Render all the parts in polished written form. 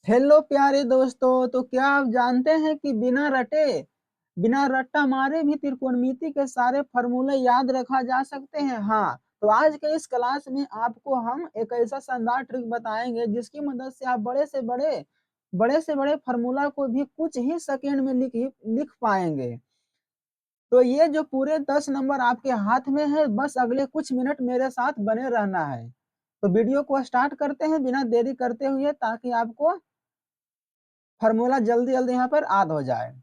Hello प्यारे दोस्तों। तो क्या आप जानते हैं कि बिना रट्टा मारे भी त्रिकोणमिति के सारे फॉर्मूले याद रखा जा सकते हैं। हाँ, तो आज के इस क्लास में आपको हम एक ऐसा शानदार ट्रिक बताएंगे जिसकी मदद से आप बड़े से बड़े फॉर्मूला को भी कुछ ही सेकेंड में लिख पाएंगे। तो ये जो पूरे 10 नंबर आपके हाथ में है, बस अगले कुछ मिनट मेरे साथ बने रहना है। तो वीडियो को स्टार्ट करते हैं बिना देरी करते हुए, ताकि आपको फार्मूला जल्दी जल्दी यहाँ पर याद हो जाए।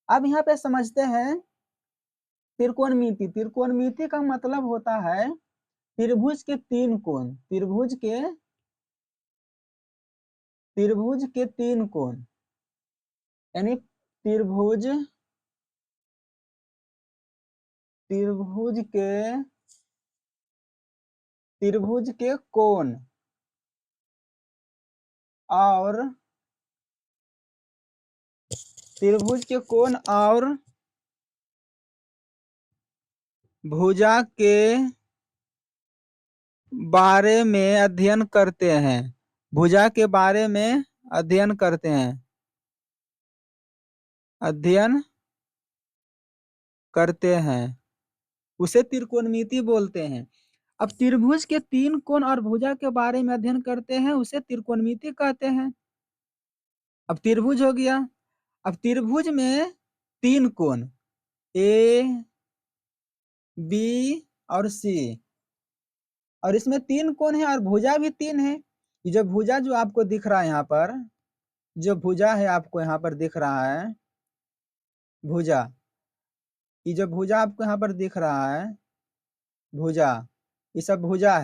अब यहाँ पे समझते हैं त्रिकोणमिति। त्रिकोणमिति का मतलब होता है त्रिभुज के तीन कोण। त्रिभुज के तीन कोण यानी त्रिभुज त्रिभुज के त्रिभुज के कोण और त्रिभुज के कोण और भुजा के बारे में अध्ययन करते हैं। भुजा के बारे में अध्ययन करते हैं अध्ययन करते हैं उसे त्रिकोणमिति बोलते हैं। अब त्रिभुज के तीन कोण और भुजा के बारे में अध्ययन करते हैं, उसे त्रिकोणमिति कहते हैं। अब त्रिभुज हो गया। अब त्रिभुज में तीन कोण ए बी और सी, और इसमें तीन कोण है और भुजा भी तीन है। ये जो भुजा जो आपको दिख रहा है यहाँ पर, जो भुजा है आपको यहाँ पर दिख रहा है भुजा, ये जो भुजा आपको यहाँ पर दिख रहा है भुजा, ये सब भुजा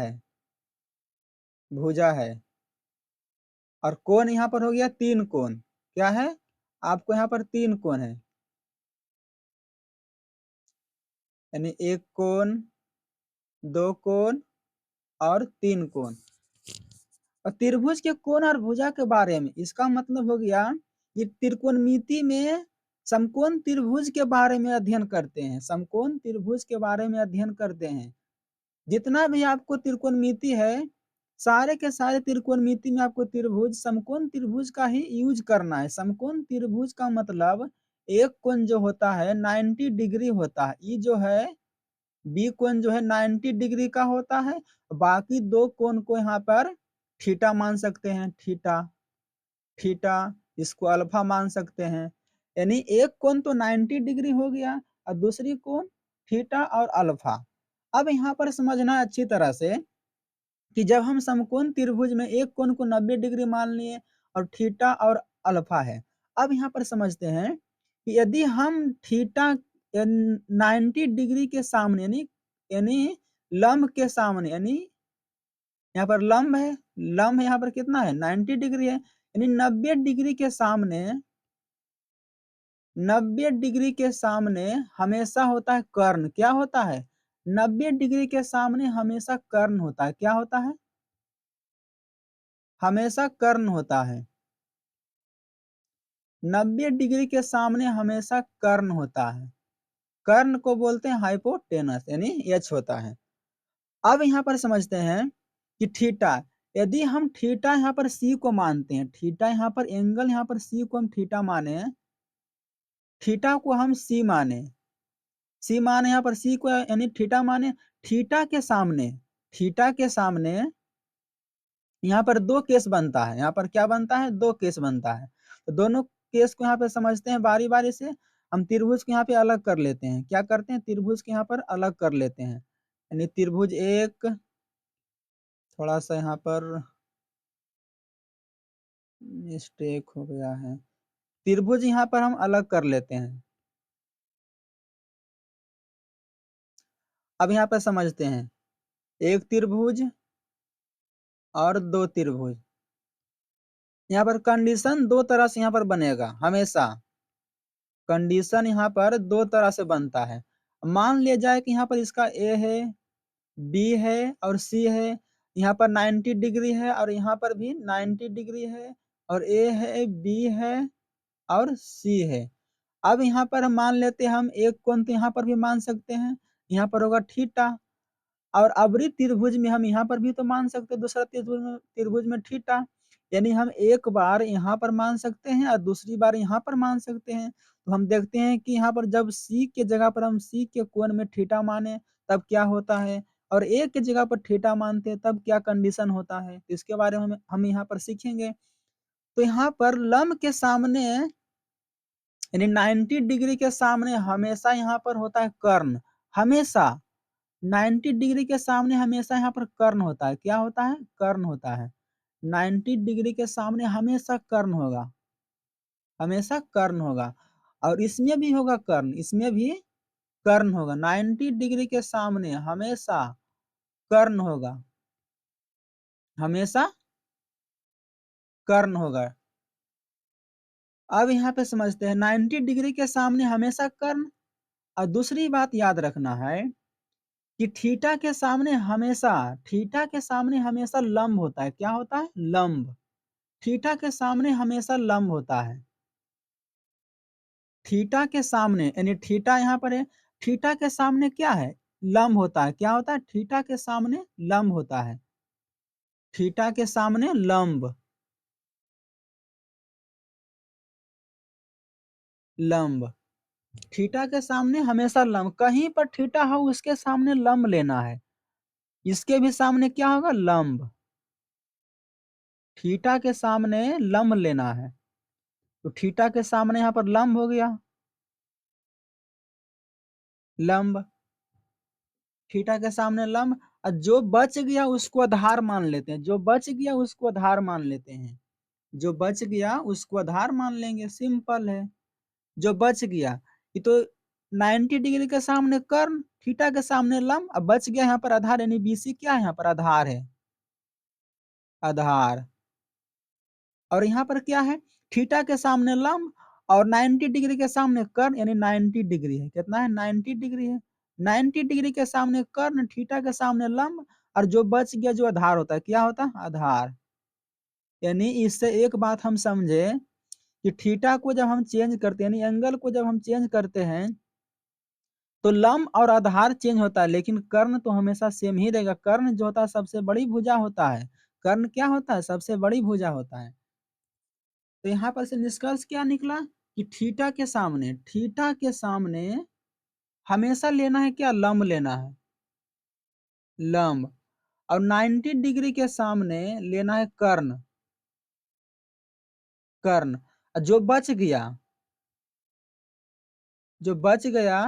है। और कोण यहाँ पर हो गया तीन कोण। क्या है? आपको यहाँ पर तीन कोण है, यानी एक कोण, दो कोण और तीन कोण। और त्रिभुज के कोण और भुजा के बारे में, इसका मतलब हो गया ये त्रिकोणमिति में समकोण त्रिभुज के बारे में अध्ययन करते हैं। समकोण त्रिभुज के बारे में अध्ययन करते हैं। जितना भी आपको त्रिकोणमिति है, सारे के सारे त्रिकोणमिति में आपको त्रिभुज, समकोण त्रिभुज का ही यूज करना है। समकोण त्रिभुज का मतलब एक कोण जो होता है 90 डिग्री होता है। ये जो है बी कोण जो है 90 डिग्री का होता है। बाकी दो कोण को यहाँ पर थीटा मान सकते हैं, थीटा इसको अल्फा मान सकते हैं। यानी एक कोण तो 90 डिग्री हो गया और दूसरी कोण थीटा और अल्फा। अब यहाँ पर समझना अच्छी तरह से कि जब हम समकोण त्रिभुज में एक कोण को 90 डिग्री मान लिए और थीटा और अल्फा है। अब यहाँ पर समझते हैं कि यदि हम थीटा 90 डिग्री के सामने यानी यानी लंब के सामने, यानी यहाँ पर लंब है, यहाँ पर कितना है 90 डिग्री है, यानी 90 डिग्री के सामने, 90 डिग्री के सामने हमेशा होता है कर्ण। क्या होता है? 90 डिग्री के सामने हमेशा कर्ण होता है। क्या होता है? हमेशा कर्ण होता है। 90 डिग्री के सामने हमेशा कर्ण होता है। कर्ण को बोलते हैं हाइपोटेनस, यानी एच होता है। अब यहाँ पर समझते हैं कि थीटा, यदि हम थीटा यहाँ पर सी को मानते हैं, थीटा यहाँ पर एंगल, यहाँ पर सी को हम थीटा माने, थीटा को हम सी माने यहाँ पर सी को यानी थीटा माने। थीटा के सामने, थीटा के सामने यहाँ पर दो केस बनता है। यहाँ पर क्या बनता है? दो केस बनता है। तो दोनों केस को यहाँ पे समझते हैं बारी बारी से। हम त्रिभुज को यहाँ पे अलग कर लेते हैं। क्या करते हैं? त्रिभुज के यहाँ पर अलग कर लेते हैं। यानी त्रिभुज एक, थोड़ा सा यहाँ पर मिस्टेक हो गया है, त्रिभुज यहाँ पर हम अलग कर लेते हैं। अब यहाँ पर समझते हैं एक त्रिभुज और दो त्रिभुज। यहाँ पर कंडीशन दो तरह से यहाँ पर बनेगा हमेशा। कंडीशन यहाँ पर दो तरह से बनता है। मान लिया जाए कि यहाँ पर इसका ए है, बी है और सी है। यहाँ पर 90 डिग्री है और यहाँ पर भी 90 डिग्री है, और ए है, बी है और सी है। अब यहाँ पर हम मान लेते हैं हम एक कोण, तो यहाँ पर भी मान सकते हैं, यहाँ पर होगा थीटा। और अबरी त्रिभुज में हम यहाँ पर भी तो मान सकते हैं दूसरा त्रिभुज में थीटा। यानी हम एक बार यहाँ पर मान सकते हैं और दूसरी बार यहाँ पर मान सकते हैं। तो हम देखते हैं कि यहाँ पर जब C के जगह पर हम C के कोण में थीटा माने तब क्या होता है, और A के जगह पर थीटा मानते हैं तब क्या कंडीशन होता है, तो इसके बारे में हम यहाँ पर सीखेंगे। तो यहाँ पर लंब के सामने यानी 90 डिग्री के सामने हमेशा यहाँ पर होता है कर्ण, हमेशा 90 डिग्री के सामने हमेशा यहाँ पर कर्ण होता है। क्या होता है? कर्ण होता है। 90 डिग्री के सामने हमेशा कर्ण होगा, हमेशा कर्ण होगा, और इसमें भी होगा कर्ण, इसमें भी कर्ण होगा। 90 डिग्री के सामने हमेशा कर्ण होगा, हमेशा कर्ण होगा। अब यहाँ पे समझते हैं 90 डिग्री के सामने हमेशा कर्ण, और दूसरी बात याद रखना है कि थीटा के सामने हमेशा, थीटा के सामने हमेशा लंब होता है। क्या होता है? लंब। थीटा के सामने हमेशा लंब होता है। थीटा के सामने यानी थीटा यहाँ पर है, थीटा के सामने क्या है? लंब होता है। क्या होता है? थीटा के सामने लंब होता है। थीटा के सामने लंब, लंब। थीटा के सामने हमेशा लंब, कहीं पर थीटा हो उसके सामने लंब लेना है। इसके भी सामने क्या होगा? लंब। थीटा के सामने लंब लेना है, तो थीटा के सामने यहाँ पर लंब हो गया, लंब। थीटा के सामने लंब, और जो बच गया उसको आधार मान लेते हैं, जो बच गया उसको आधार मान लेते हैं, जो बच गया उसको आधार मान लेंगे, सिंपल है। जो बच गया ये तो 90 डिग्री के सामने कर्ण, थीटा के सामने लंब, अब बच गया यहाँ पर आधार, यानी BC क्या है? यहाँ पर आधार है, आधार। और यहाँ पर क्या है? थीटा के सामने लंब और 90 डिग्री के सामने कर्ण, यानी 90 डिग्री है। कितना है? 90 डिग्री है। 90 डिग्री के सामने कर्ण, थीटा के सामने लंब, और जो बच गया जो आधार होता है, क्या होता है? आधार। यानी इससे एक बात हम समझे कि थीटा को जब हम चेंज करते हैं, यानी एंगल को जब हम चेंज करते हैं, तो लंब और आधार चेंज होता है, लेकिन कर्ण तो हमेशा सेम ही रहेगा। कर्ण जो होता है सबसे बड़ी भुजा होता है। कर्ण क्या होता है? सबसे बड़ी भुजा होता है। तो यहाँ पर से निष्कर्ष क्या निकला कि थीटा के सामने, थीटा के सामने हमेशा लेना है क्या? लंब लेना है, लंब। और 90 डिग्री के सामने लेना है कर्ण, कर्ण। जो बच गया, जो बच गया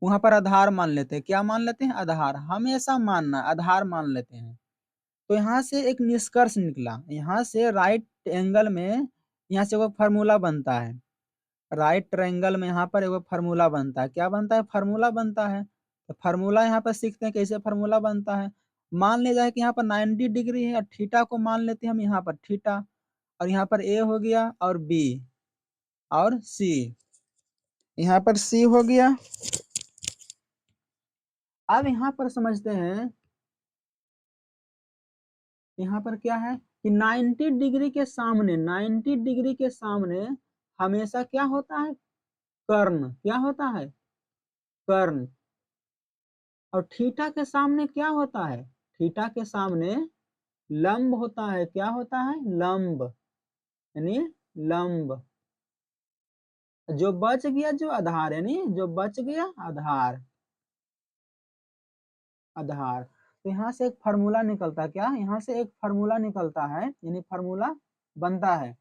वहां पर आधार मान लेते हैं। क्या मान लेते हैं? आधार। हमेशा मानना, आधार मान लेते हैं। तो यहाँ से एक निष्कर्ष निकला, यहाँ से राइट एंगल में यहाँ से वो फार्मूला बनता है। राइट ट्रायंगल में यहाँ पर एक फार्मूला बनता है। क्या बनता है? फार्मूला बनता है। तो फार्मूला यहाँ पर सीखते हैं कैसे फार्मूला बनता है। मान लिया जाए कि यहाँ पर 90 डिग्री है, और थीटा को मान लेते हैं हम यहाँ पर थीटा, और यहाँ पर ए हो गया और बी और सी, यहाँ पर सी हो गया। अब यहाँ पर समझते हैं, यहाँ पर क्या है कि 90 डिग्री के सामने, 90 डिग्री के सामने हमेशा क्या होता है? कर्ण। क्या होता है? कर्ण। और थीटा के सामने क्या होता है? थीटा के सामने लंब होता है। क्या होता है? लंब, यानी लंब। जो बच गया जो आधार, यानी जो बच गया आधार, आधार। तो यहाँ से एक फार्मूला निकलता है। क्या? यहाँ से एक फार्मूला निकलता है, यानी फार्मूला बनता है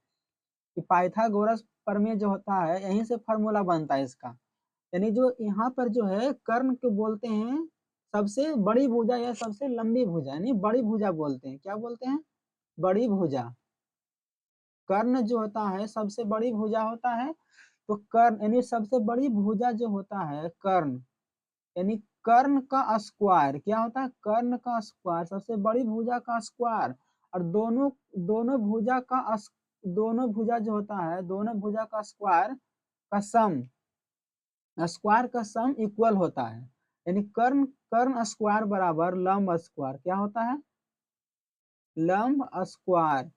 कि पाइथागोरस प्रमेय जो होता है, यहीं से फार्मूला बनता है इसका। यानी जो यहाँ पर जो है कर्ण को बोलते हैं सबसे बड़ी भुजा या सबसे लंबी भुजा, यानी बड़ी भुजा बोलते हैं। क्या बोलते हैं? बड़ी भुजा। कर्ण जो होता है सबसे बड़ी भुजा होता है। तो कर्ण यानी सबसे बड़ी भुजा जो होता है कर्ण, यानी कर्ण का स्क्वायर। क्या होता है? कर्ण का स्क्वायर, सबसे बड़ी भुजा का स्क्वायर। और दोनों दोनों भुजा का दोनों भुजा जो होता है, दोनों भुजा का स्क्वायर का सम, स्क्वायर का सम इक्वल होता है। यानी कर्ण, कर्ण स्क्वायर बराबर लंब स्क्वायर। क्या होता है? लंब स्क्वायर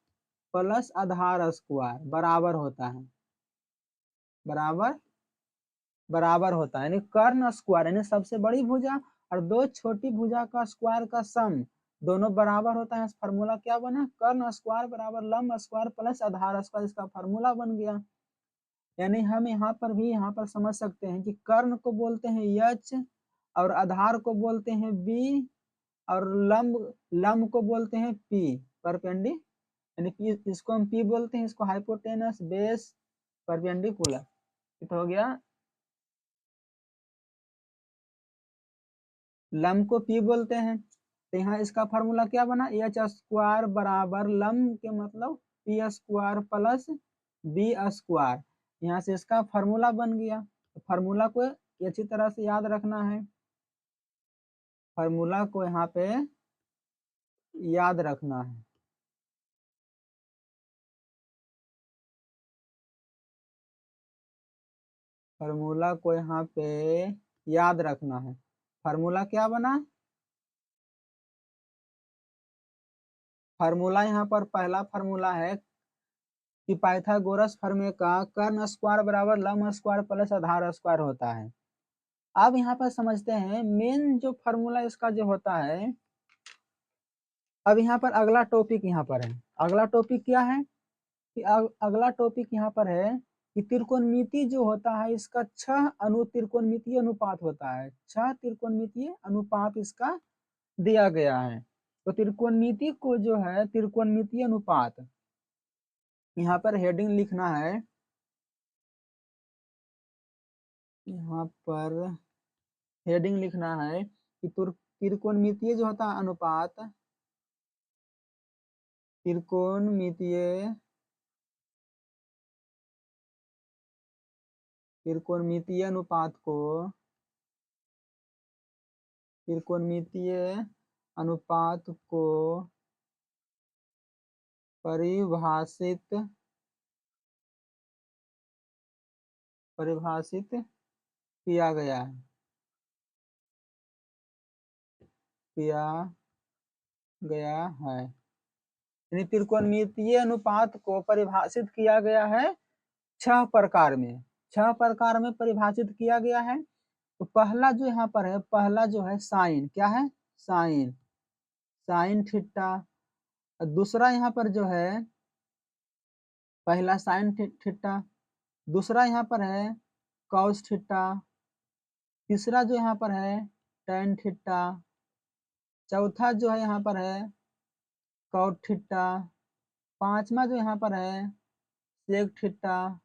प्लस आधार स्क्वायर बराबर होता है, बराबर, बराबर होता है। यानी कर्ण स्क्वायर यानी सबसे बड़ी भुजा और दो छोटी भुजा का स्क्वायर का सम दोनों बराबर होता है, फार्मूला क्या बना, कर्ण स्क्वायर बराबर लंब स्क्वायर प्लस आधार स्क्वायर, इसका फार्मूला बन गया। यानी हम यहाँ पर भी यहाँ पर समझ सकते हैं कि कर्ण को बोलते हैं एच और आधार को बोलते हैं बी और लंब लंब को बोलते हैं पी परपेंडी, यानी कि इसको हम पी बोलते हैं, इसको हाइपोटेनस बेस परपेंडिकुलर। तो हो गया, लंब को पी बोलते हैं, तो यहाँ इसका फार्मूला क्या बना, एच स्क्वायर बराबर लंब के मतलब P square plus B square, यहाँ से इसका फार्मूला बन गया। तो फार्मूला को अच्छी तरह से याद रखना है, फार्मूला को यहाँ पे याद रखना है। फार्मूला को यहाँ पे याद रखना है। फार्मूला क्या बना, फार्मूला यहाँ पर पहला फार्मूला है कि पाइथागोरस प्रमेय का कर्ण स्क्वायर बराबर लंब स्क्वायर प्लस आधार स्क्वायर होता है। अब यहाँ पर समझते हैं मेन जो फार्मूला इसका जो होता है। अब यहाँ पर अगला टॉपिक यहाँ पर है, अगला टॉपिक क्या है कि अगला टॉपिक यहाँ पर है कि त्रिकोणमिति जो होता है इसका 6 त्रिकोणमितीय अनुपात होता है, 6 त्रिकोणमितीय अनुपात इसका दिया गया है। तो त्रिकोणमिति को जो है त्रिकोणमितीय अनुपात, यहाँ पर हेडिंग लिखना है, यहाँ पर हेडिंग लिखना है कि त्रिकोणमितीय जो होता है अनुपात, त्रिकोणमितीय अनुपात को, त्रिकोणमितीय अनुपात को परिभाषित किया गया है, यानी त्रिकोणमितीय अनुपात को परिभाषित किया गया है 6 प्रकार में, 6 प्रकार में परिभाषित किया गया है। तो पहला जो यहाँ पर है, पहला जो है साइन, क्या है, साइन, साइन थीटा। दूसरा यहाँ पर जो है, पहला साइन थीटा, दूसरा यहाँ पर है कॉस थीटा, तीसरा जो यहाँ पर है टेन थीटा, चौथा जो है यहाँ पर है कॉट थीटा, पांचवा जो यहाँ पर है सेक थीटा,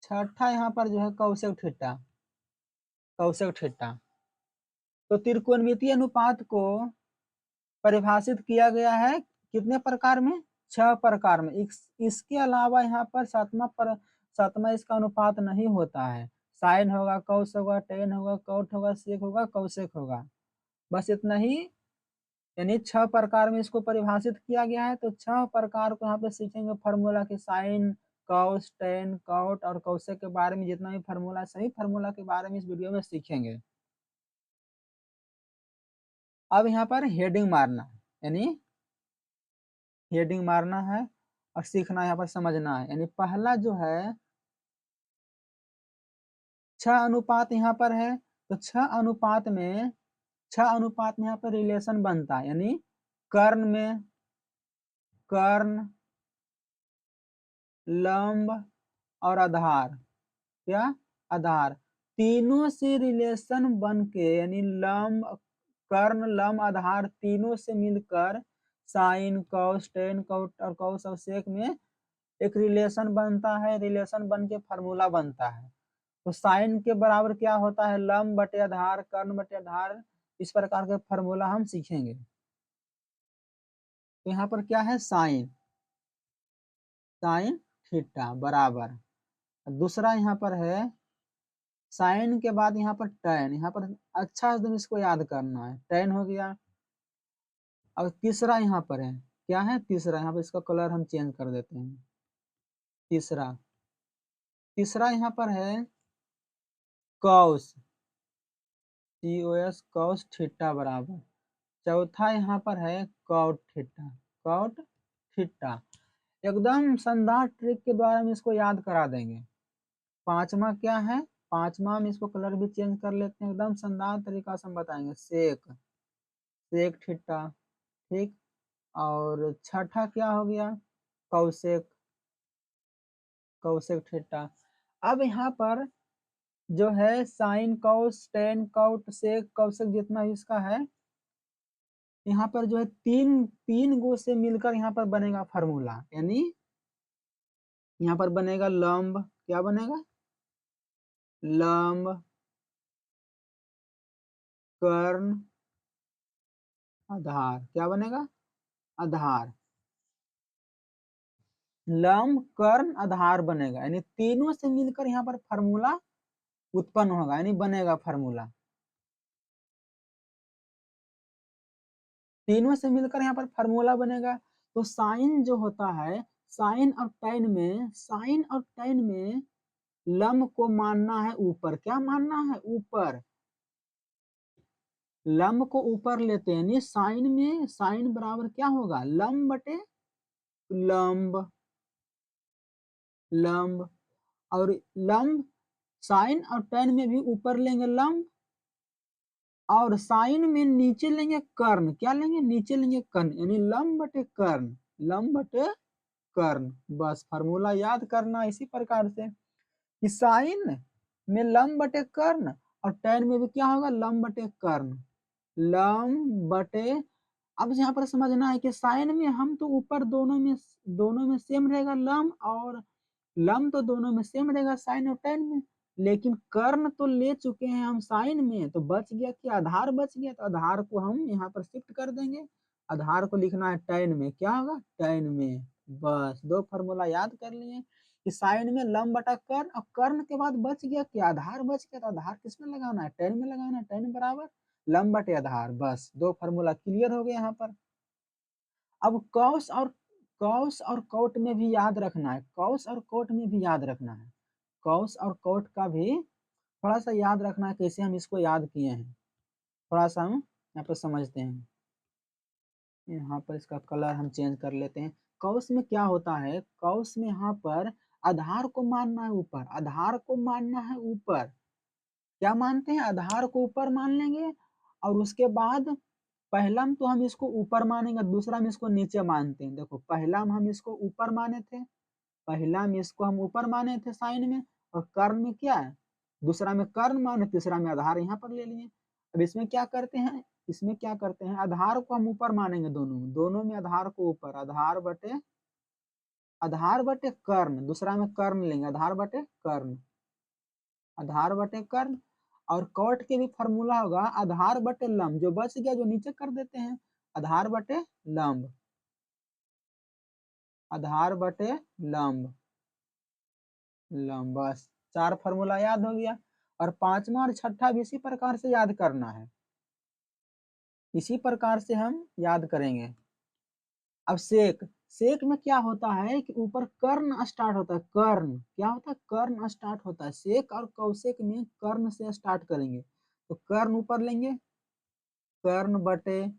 छठा यहाँ पर जो है कौशिक थीटा, कौशिक थीटा। तो त्रिकोणमितीय अनुपात को परिभाषित किया गया है कितने प्रकार में, 6 प्रकार में। इसके अलावा यहाँ पर सातवां इसका अनुपात नहीं होता है, साइन होगा, कौस होगा, टेन होगा, कॉट होगा, सेक होगा, कौशिक होगा, बस इतना ही। यानी 6 प्रकार में इसको परिभाषित किया गया है। तो 6 प्रकार को यहाँ पे सीखेंगे फार्मूला के, साइन, कॉस, टेन, कॉट और कौशिक के बारे में जितना भी फार्मूला, सही फार्मूला के बारे में इस वीडियो में सीखेंगे। अब यहाँ पर हेडिंग मारना, यानी हेडिंग मारना है और सीखना, यहाँ पर समझना है। यानी पहला जो है 6 अनुपात यहाँ पर है, तो 6 अनुपात में, 6 अनुपात में यहाँ पर रिलेशन बनता है, यानी कर्ण में, कर्ण, लंब और आधार, क्या, आधार, तीनों से रिलेशन बन के, यानी लंब, कर्ण, लंब, आधार तीनों से मिलकर साइन, कॉस, टेन, कॉट और कॉस और सेक में एक रिलेशन बनता है, रिलेशन बन के फार्मूला बनता है। तो साइन के बराबर क्या होता है, लंब बटे आधार, कर्ण बटे आधार, इस प्रकार के फार्मूला हम सीखेंगे। तो यहाँ पर क्या है, साइन, साइन थीटा बराबर, दूसरा यहाँ पर है साइन के बाद यहाँ पर टेन, यहाँ पर अच्छा एकदम इसको याद करना है, टेन हो गया। अब तीसरा यहाँ पर है, क्या है, तीसरा, यहाँ पर इसका कलर हम चेंज कर देते हैं, तीसरा, तीसरा यहाँ पर है कॉस, COS, कॉस थीटा बराबर, चौथा यहाँ पर है कॉट थीटा, कॉट थीटा। एकदम शानदार ट्रिक के द्वारा हम इसको याद करा देंगे। पांचवा क्या है, पांचवा में इसको कलर भी चेंज कर लेते हैं, एकदम शानदार तरीका से हम बताएंगे, सेक, सेक थीटा, ठीक। और छठा क्या हो गया, कौसेक, कौसेक थीटा। अब यहाँ पर जो है sine cos tan cot sec cosec जितना इसका है, यहाँ पर जो है तीन तीन गो से मिलकर यहाँ पर बनेगा फार्मूला, यानी यहाँ पर बनेगा लंब, क्या बनेगा, लंब, कर्ण, आधार, क्या बनेगा, आधार, लंब कर्ण आधार बनेगा, यानी तीनों से मिलकर यहाँ पर फार्मूला उत्पन्न होगा, यानी बनेगा फार्मूला, तीनों से मिलकर यहाँ पर फार्मूला बनेगा। तो साइन जो होता है, साइन और टैन में, साइन और टैन में लंब को मानना है ऊपर, क्या मानना है, ऊपर, लंब को ऊपर लेते हैं, यानी साइन में साइन बराबर क्या होगा, लंब बटे लंब, लंब, और लंब साइन और टैन में भी ऊपर लेंगे लंब, और साइन में नीचे लेंगे कर्ण, क्या लेंगे, नीचे लेंगे कर्ण, यानी लंब बटे कर्ण, लंब बटे कर्ण। बस फार्मूला याद करना इसी प्रकार से कि साइन में लंब बटे कर्ण और टैन में भी क्या होगा, लंब बटे कर्ण, लंब बटे। अब यहाँ पर समझना है कि साइन में हम तो ऊपर दोनों में सेम रहेगा लंब, और लंब तो दोनों में सेम रहेगा साइन और टैन में, लेकिन कर्ण तो ले चुके हैं हम साइन में, तो बच गया कि आधार बच गया, तो आधार को हम यहाँ पर शिफ्ट कर देंगे, आधार को लिखना है टैन में, क्या होगा, टैन में। बस दो फार्मूला याद कर लिए कि साइन में लंब बटा कर्ण, और कर्ण के बाद बच गया कि आधार बच गया, तो आधार किसमें लगाना है, टैन में लगाना है, टैन बराबर लंब बटे आधार। बस दो फार्मूला क्लियर हो गया यहाँ पर। अब कॉस और कोट में भी याद रखना है, कॉस और कोट में भी याद रखना है, कॉस और कोट का भी थोड़ा सा याद रखना है, कैसे हम इसको याद किए हैं, थोड़ा सा हम यहाँ पर समझते हैं। यहाँ पर इसका कलर हम चेंज कर लेते हैं। कॉस में क्या होता है, कॉस में यहाँ पर आधार को मानना है ऊपर, आधार को मानना है ऊपर, क्या मानते हैं, आधार को ऊपर मान लेंगे, और उसके बाद पहला में तो हम इसको ऊपर मानेंगे, दूसरा में इसको नीचे मानते हैं। देखो पहला में हम इसको ऊपर माने थे, पहला में इसको हम ऊपर माने थे साइन में, और कर्ण में क्या है, दूसरा में कर्ण माने, तीसरा में आधार यहाँ पर ले लिए। अब इसमें क्या करते हैं, इसमें क्या करते हैं, आधार को हम ऊपर मानेंगे, दोनों में आधार को ऊपर, आधार बटे कर्ण, दूसरा में कर्ण लेंगे, आधार बटे कर्ण, आधार बटे कर्ण। और कॉट के भी फॉर्मूला होगा आधार बटे लंब, जो बच गया जो नीचे कर देते हैं, आधार बटे लंब, आधार बटे लंब, लंब। बस चार फॉर्मूला याद हो गया। और पांचवा और छठा भी इसी प्रकार से याद करना है, इसी प्रकार से हम याद करेंगे। अब सेक, सेक में क्या होता है कि ऊपर कर्ण स्टार्ट होता है, कर्ण क्या होता है, कर्ण स्टार्ट होता है, सेक और कौसेक में कर्ण से स्टार्ट करेंगे, तो कर्ण ऊपर लेंगे, कर्ण बटे,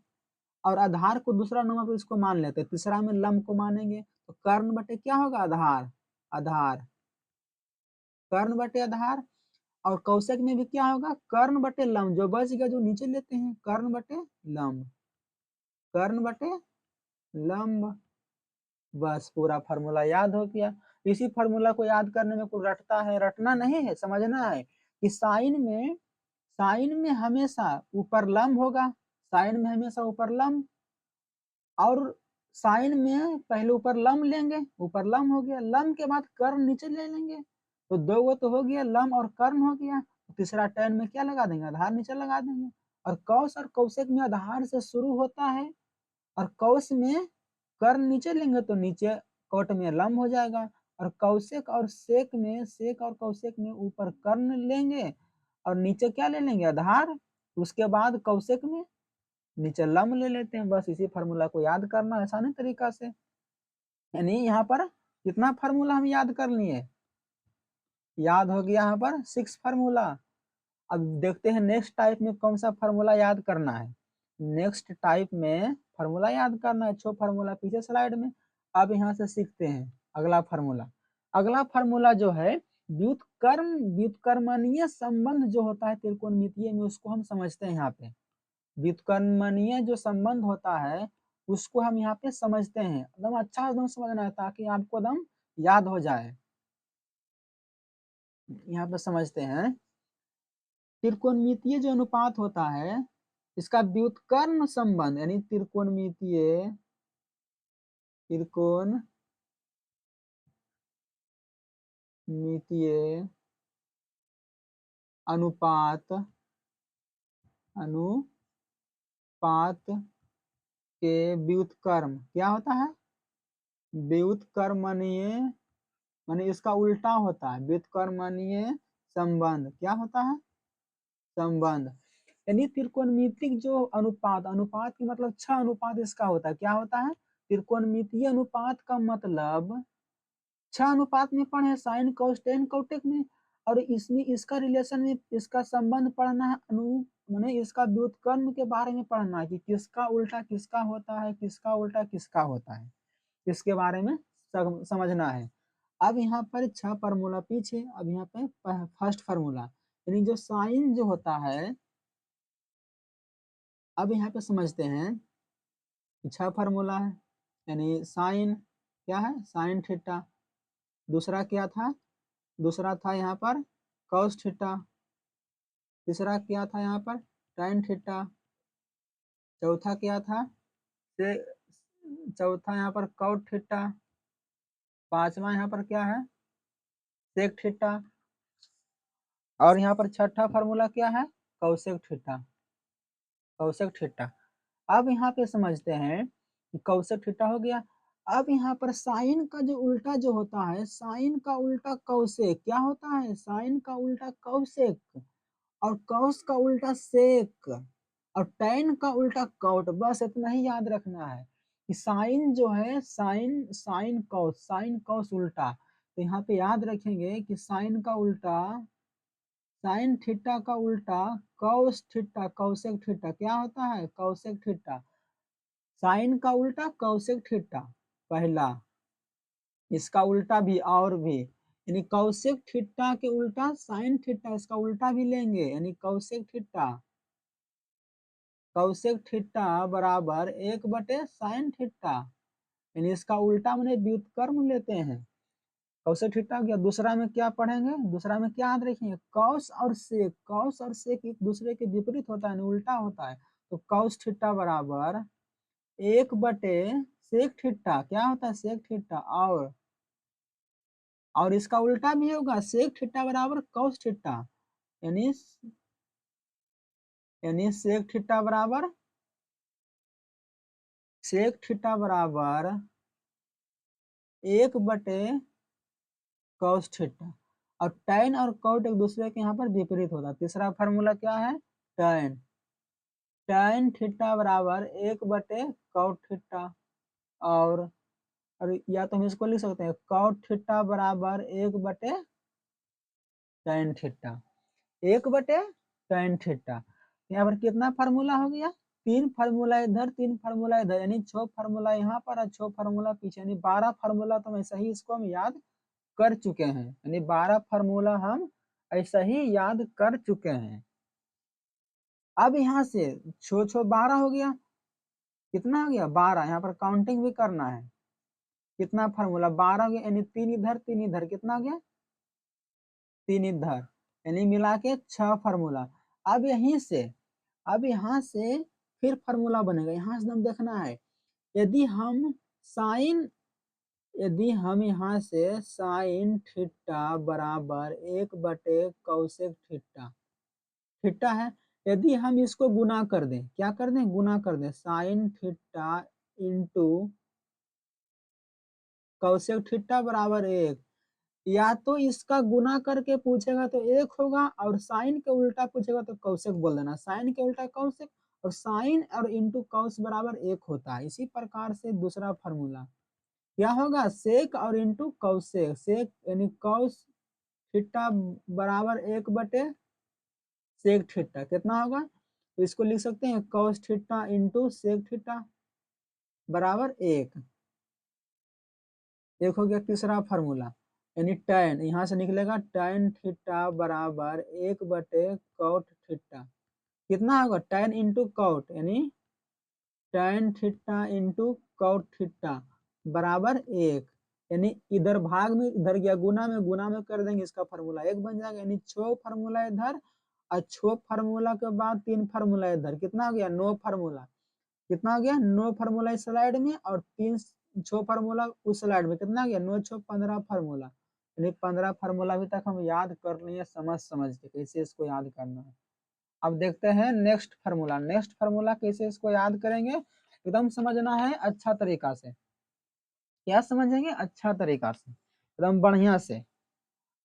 और आधार को दूसरा नंबर पर इसको मान लेते हैं, तीसरा में लंब को मानेंगे, तो कर्ण बटे क्या होगा, आधार, आधार, कर्ण बटे आधार। और कौशक में भी क्या होगा, कर्ण बटे लंब, जो बच गया जो नीचे लेते हैं, कर्ण बटे लंब, कर्ण बटे लंब। बस पूरा फार्मूला याद हो गया। इसी फार्मूला को याद करने में कोई रटता है, रटना नहीं है, समझना है कि साइन में हमेशा ऊपर लंब होगा, साइन में हमेशा ऊपर लंब, और साइन में पहले ऊपर लंब लेंगे, ऊपर लंब हो गया, लंब के बाद कर्ण नीचे ले लेंगे, तो दो गो तो हो गया, लंब और कर्ण हो गया, तीसरा टैन में क्या लगा देंगे, आधार नीचे लगा देंगे। और कौस और कौशिक में आधार से शुरू होता है, और कौश में कर्ण नीचे लेंगे तो नीचे कोट में लंब हो जाएगा, और कौशिक और सेक में, सेक और कौशिक में ऊपर कर्ण लेंगे और नीचे क्या ले लेंगे, आधार, उसके बाद कौशिक में नीचे लंब ले लेते हैं। बस इसी फार्मूला को याद करना आसानी तरीका से, यानी यहाँ पर कितना फार्मूला हम याद कर लिए, याद हो गया यहाँ पर 6 फार्मूला। अब देखते हैं नेक्स्ट टाइप में कौन सा फार्मूला याद करना है, नेक्स्ट टाइप में फार्मूला याद करना है, 6 फार्मूला पीछे स्लाइड में। अब यहाँ से सीखते हैं अगला फार्मूला। अगला फार्मूला जो है व्युत्कर्मणीय संबंध जो होता है त्रिकोणमितीय में, उसको हम समझते हैं यहाँ पे। व्युत्क्रमणीय जो संबंध होता है उसको हम यहाँ पे समझते हैं, एकदम अच्छा एकदम समझना है ताकि आपको एकदम याद हो जाए। यहाँ पे समझते हैं, त्रिकोणमितीय जो अनुपात होता है इसका व्युत्क्रम संबंध यानी त्रिकोणमितीय अनुपात के व्युत्क्रम क्या होता है? व्युत्क्रमणीय माने इसका उल्टा होता है, व्युत्क्रमणीय संबंध क्या होता है? संबंध। यानी त्रिकोणमितिक जो अनुपात की मतलब 6 अनुपात इसका होता है, क्या होता है? त्रिकोणमितीय अनुपात का मतलब 6 अनुपात में पढ़े, साइन कॉस टेन कॉटेक में, और इसमें इसका रिलेशन में इसका संबंध पढ़ना है, माने इसका व्युत्क्रम के बारे में पढ़ना है कि किसका उल्टा किसका होता है, किसका उल्टा किसका होता है, इसके बारे में समझना है। अब यहाँ पर 6 फार्मूला पीछे, अब यहाँ पे फर्स्ट फार्मूला यानी जो साइन जो होता है, अब यहाँ पे समझते हैं 6 फार्मूला है, यानी साइन क्या है? Sine theta. दूसरा क्या था? दूसरा था यहाँ पर कॉस थीटा। तीसरा क्या था यहाँ पर? Tan theta. चौथा क्या था? से चौथा यहाँ पर कॉट थीटा। पांचवा यहाँ पर क्या है? Sec theta. और यहाँ पर छठा फार्मूला क्या है? Cosec theta. Cosec theta. अब यहाँ पे समझते हैं कि कौसेक थीटा हो गया। अब यहाँ पर साइन का जो उल्टा जो होता है, साइन का उल्टा कौसेक क्या होता है? साइन का उल्टा कौसेक, और कॉस का उल्टा सेक, और टैन का उल्टा कॉट। बस इतना ही याद रखना है कि साइन जो है, साइन कॉस उल्टा, तो यहाँ पे याद रखेंगे कि साइन का उल्टा, साइन थीटा का उल्टा कॉस थीटा, कौसेक थीटा क्या होता है? Cosec theta. साइन का उल्टा कौसेक थीटा पहला, इसका उल्टा भी और भी, यानी कौसेक थीटा के उल्टा साइन थीटा, इसका उल्टा भी लेंगे, यानी कौसेक थीटा, कौसेक थीटा बराबर 1/साइन थीटा, यानी इसका उल्टा मैंने व्युत्क्रम लेते हैं। कौसेक थीटा गया। दूसरा में क्या पढ़ेंगे? दूसरा में क्या याद रखेंगे? कॉस और सेक, कॉस और सेक एक दूसरे के विपरीत होता है, उल्टा होता है, तो कॉस थीटा बराबर 1/सेक थीटा क्या होता है? Sec theta. और इसका उल्टा भी होगा, सेक थीटा बराबर कॉस थीटा, यानी सेक थीटा बराबर, सेक थीटा बराबर 1/कॉस थीटा। और टैन और कॉट एक दूसरे के यहाँ पर विपरीत होता है। तीसरा फार्मूला क्या है? टैन, टैन थीटा बराबर 1/कॉट थीटा। और या तो हम इसको लिख सकते हैं कॉट थीटा बराबर 1/टैन थीटा, 1/टैन थीटा। यहाँ पर कितना फार्मूला हो गया? 3 फार्मूला इधर, 3 फार्मूला इधर, यानी 6 फार्मूला यहाँ पर और 6 फार्मूला पीछे, यानी 12 फार्मूला तो ऐसा ही इसको हम याद कर चुके हैं, यानी 12 फार्मूला हम ऐसा ही याद कर चुके हैं। अब यहाँ से 6 12 हो गया, कितना हो गया? 12। यहाँ पर काउंटिंग भी करना है, कितना फार्मूला? 12 हो गया, यानी 3 इधर 3 इधर, कितना हो गया? 3 इधर, यानी मिला के 6 फार्मूला। अब यहीं से, अब यहाँ से फिर फार्मूला बनेगा, यहाँ से हम देखना है, यदि हम साइन, यदि हम यहाँ से साइन थीटा बराबर 1/कौसेक थीटा, थीटा है, यदि हम इसको गुना कर दें, क्या कर दें? गुना कर दें, साइन थीटा इंटू कौसेक थीटा बराबर 1, या तो इसका गुना करके पूछेगा तो 1 होगा, और साइन के उल्टा पूछेगा तो कौसेक बोल देना, साइन के उल्टा कौसेक, और साइन और इंटू कौस बराबर 1 होता है। इसी प्रकार से दूसरा फार्मूला क्या होगा? सेक और इंटू कौसेक, सेक यानी कौस थीटा बराबर 1/सेक थीटा, कितना होगा? तो इसको लिख सकते हैं कौस थीटा इंटू सेक थीटा बराबर 1। एक हो गया तीसरा फार्मूला, यानी टैन, यहाँ से निकलेगा टैन थीटा बराबर 1/कॉट थीटा, कितना होगा tan इंटू कॉट, यानी tan theta into cot theta बराबर 1, यानी इधर भाग में इधर गया गुना में कर देंगे, इसका फार्मूला 1 बन जाएगा, यानी 6 फार्मूला इधर और 6 फार्मूला के बाद 3 फार्मूला इधर, कितना हो गया 9 फार्मूला, कितना हो गया 9 फार्मूला इस स्लाइड में और 3 6 फार्मूला उस स्लाइड में, कितना गया 9 6 15 फार्मूला, यानी 15 फार्मूला अभी तक हम याद कर लिए समझ के कैसे इसको याद करना है। अब देखते हैं नेक्स्ट फार्मूला कैसे इसको याद करेंगे, एकदम समझना है अच्छा तरीका से, क्या समझेंगे अच्छा तरीका से एकदम बढ़िया से।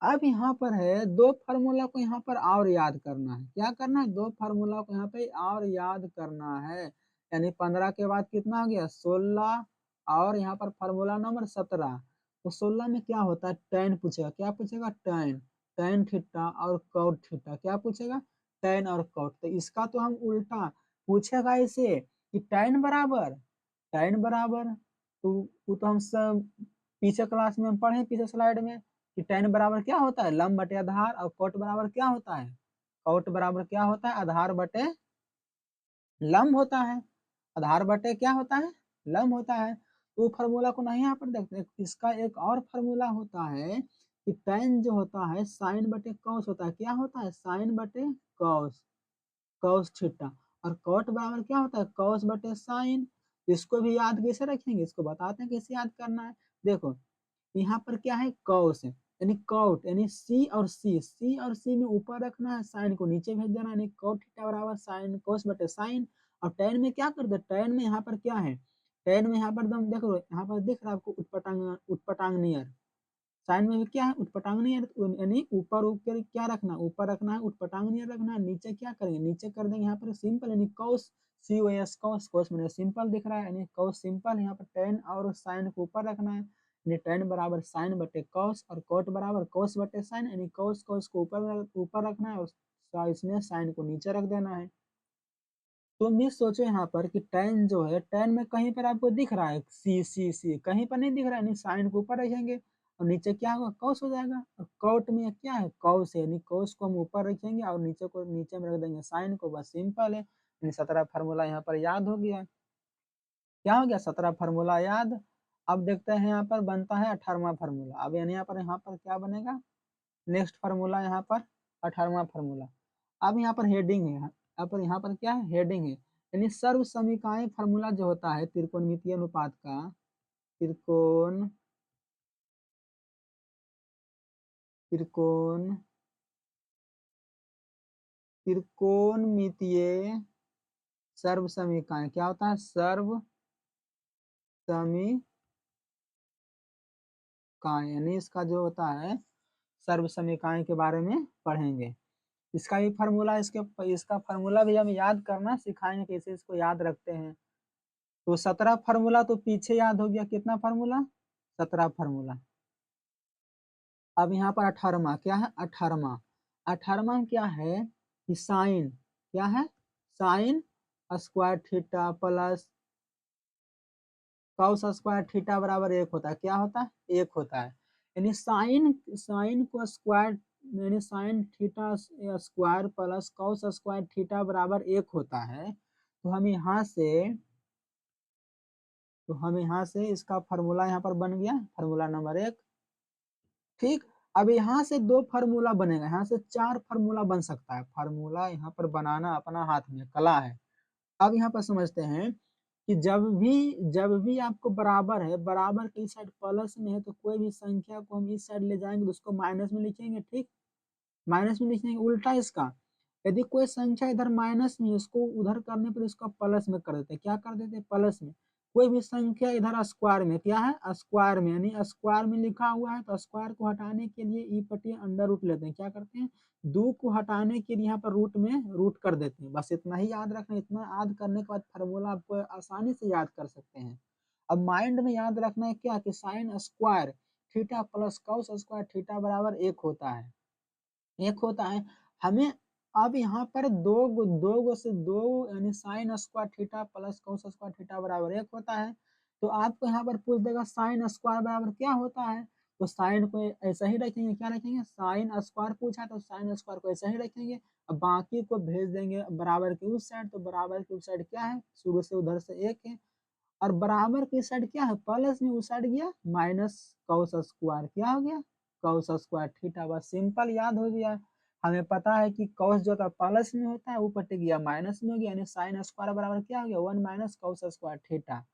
अब यहाँ पर है दो फार्मूला को यहाँ पर और याद करना है, क्या करना है दो फार्मूला को यहाँ पे और याद करना है, यानी 15 के बाद कितना हो गया 16 और यहाँ पर फार्मूला नंबर 17। तो 16 में क्या होता है tan पूछेगा, क्या पूछेगा tan थीटा और cot थीटा, क्या पूछेगा tan और cot, तो इसका तो हम उल्टा पूछेगा इसे कि tan बराबर तो वो तो हम सब पीछे क्लास में हम पढ़े पीछे स्लाइड में कि tan बराबर क्या होता है लंब बटे आधार, और cot बराबर क्या होता है cot बराबर क्या होता है आधार बटे लंब होता है, आधार बटे क्या होता है लंब होता है। तो फार्मूला को नहीं यहाँ पर देखते हैं, इसका एक और फार्मूला होता है कि tan जो होता है साइन बटे कॉस होता है, क्या होता है साइन बटे कॉस कॉस थीटा, और कॉट बराबर क्या होता है कॉस बटे साइन। इसको भी याद कैसे रखेंगे, इसको बताते हैं कैसे याद करना है। देखो यहाँ पर क्या है कॉस है, यानी कॉट यानी सी और सी में ऊपर रखना है, साइन को नीचे भेज देना, यानी कॉट थीटा बराबर साइन कॉस बटे साइन। और tan में क्या कर दे tan में यहाँ पर क्या है tan में यहाँ पर दम देखो यहाँ पर दिख रहा है आपको उत्पटांग नियर, साइन में भी क्या है उत्पटांगनीय, यानी ऊपर क्या रखना ऊपर रखना है उत्पटांगनीय रखना है, नीचे क्या करेंगे नीचे कर देंगे यहाँ पर सिंपल, यानी कॉस COS कॉस कॉस मैंने सिंपल दिख रहा है, यानी कॉस सिंपल, यहाँ पर tan और साइन को ऊपर रखना है, यानी tan बराबर साइन बटे कॉस और कॉट बराबर कॉस बटे साइन, यानी कॉस कॉस को ऊपर रखना है और इसमें साइन को नीचे रख देना है। तो मैं सोचो यहाँ पर कि tan जो है tan में कहीं पर आपको दिख रहा है सी कहीं पर नहीं दिख रहा है, यानी साइन को ऊपर रखेंगे और नीचे क्या होगा कॉस हो जाएगा, और कॉट में क्या है कॉस है, यानी कॉस को हम ऊपर रखेंगे और नीचे को नीचे में रख देंगे साइन को, बस सिंपल है, यानी 17 फार्मूला यहाँ पर याद हो गया। क्या हो गया 17 फार्मूला याद। अब देखते हैं यहाँ पर बनता है 18वां फार्मूला, अब यानी यहाँ पर क्या बनेगा नेक्स्ट फार्मूला यहाँ पर 18वां फार्मूला। अब यहाँ पर हेडिंग है, यहाँ पर क्या है हेडिंग है, यानी सर्व समीकरण फार्मूला जो होता है त्रिकोणमितीय अनुपात का, त्रिकोण त्रिकोण त्रिकोणमितीय सर्व समीकरण क्या होता है सर्व समीकरण, यानी इसका जो होता है सर्व समीकरण के बारे में पढ़ेंगे। इसका भी फार्मूला इसका फार्मूला भी हम याद करना सिखाएंगे कैसे इसको याद रखते हैं। तो 17 फार्मूला तो पीछे याद हो गया, कितना फार्मूला 17 फार्मूला। अब यहाँ पर 18वां क्या है 18वां क्या है कि साइन क्या है sign square theta plus cos square theta बराबर 1 होता है, क्या होता है 1 होता है, यानी साइन साइन को स्क्वायर यानी sine theta square plus cos square theta बराबर 1 होता है। तो हम यहाँ से इसका फार्मूला यहाँ पर बन गया फार्मूला नंबर 1, ठीक। अब यहाँ से 2 फार्मूला बनेगा, यहाँ से 4 फार्मूला बन सकता है, फार्मूला यहाँ पर बनाना अपना हाथ में कला है। अब यहाँ पर समझते हैं कि जब भी आपको बराबर है, बराबर की साइड प्लस में है तो कोई भी संख्या को हम इस साइड ले जाएंगे तो उसको माइनस में लिखेंगे, ठीक माइनस में लिखेंगे। उल्टा इसका यदि कोई संख्या इधर माइनस में उसको उधर करने पर इसको प्लस में कर देते, क्या कर देते प्लस में। कोई भी संख्या इधर स्क्वायर में क्या है स्क्वायर में, यानी स्क्वायर में लिखा हुआ है तो स्क्वायर को हटाने के लिए ई पटी अंडर रूट लेते हैं, क्या करते हैं 2 को हटाने के लिए यहाँ पर रूट में रूट कर देते हैं, बस इतना ही याद रखना। इतना याद करने के बाद फार्मूला आपको आसानी से याद कर सकते हैं। अब माइंड में याद रखना है क्या कि sign square theta plus cos square theta बराबर 1 होता है, 1 होता है। हमें अब यहाँ पर दो से दो यानी sign square theta plus cos square theta बराबर 1 होता है। तो आपको यहाँ पर पूछ देगा साइन स्क्वायर बराबर क्या होता है, तो साइन को ऐसा ही रखेंगे, क्या रखेंगे, साइन स्क्वायर पूछा तो साइन स्क्वायर को ऐसा ही रखेंगे। अब बाकी को भेज देंगे बराबर की उस साइड, तो बराबर की उस साइड क्या है, शुरू से उधर से 1 है, और बराबर की साइड क्या है, प्लस में उस साइड गया माइनस कॉस स्क्वायर, क्या हो गया, कॉस स्क्वायर थीटा। बस सिंपल याद हो गया। हमें पता है कि कॉस जो था प्लस में होता है, ऊपर टिक गया माइनस में हो गया, यानी साइन स्क्वायर बराबर क्या हो गया, 1 माइनस कॉस स्क्वायर थीटा।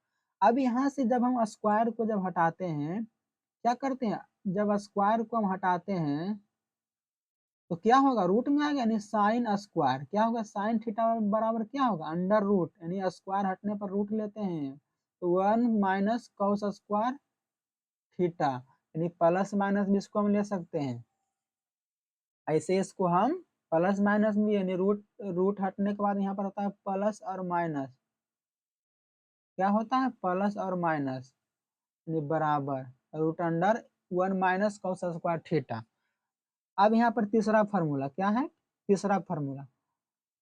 अब यहाँ से जब हम स्क्वायर को जब हटाते हैं, क्या करते हैं, जब स्क्वायर को हम हटाते हैं तो क्या होगा, रूट में आ गया, यानी साइन स्क्वायर क्या होगा, साइन थीटा बराबर क्या होगा, अंडर रूट, यानी स्क्वायर हटने पर रूट लेते हैं, तो 1 माइनस कॉस स्क्वायर थीटा, यानी प्लस माइनस भी इसको हम ले सकते हैं। ऐसे इसको हम प्लस माइनस भी, यानी रूट रूट हटने के बाद यहाँ पर होता है प्लस और माइनस, क्या होता है, प्लस और माइनस, यानी बराबर root under 1 minus cos square theta. अब यहाँ पर तीसरा फार्मूला क्या है, तीसरा फार्मूला,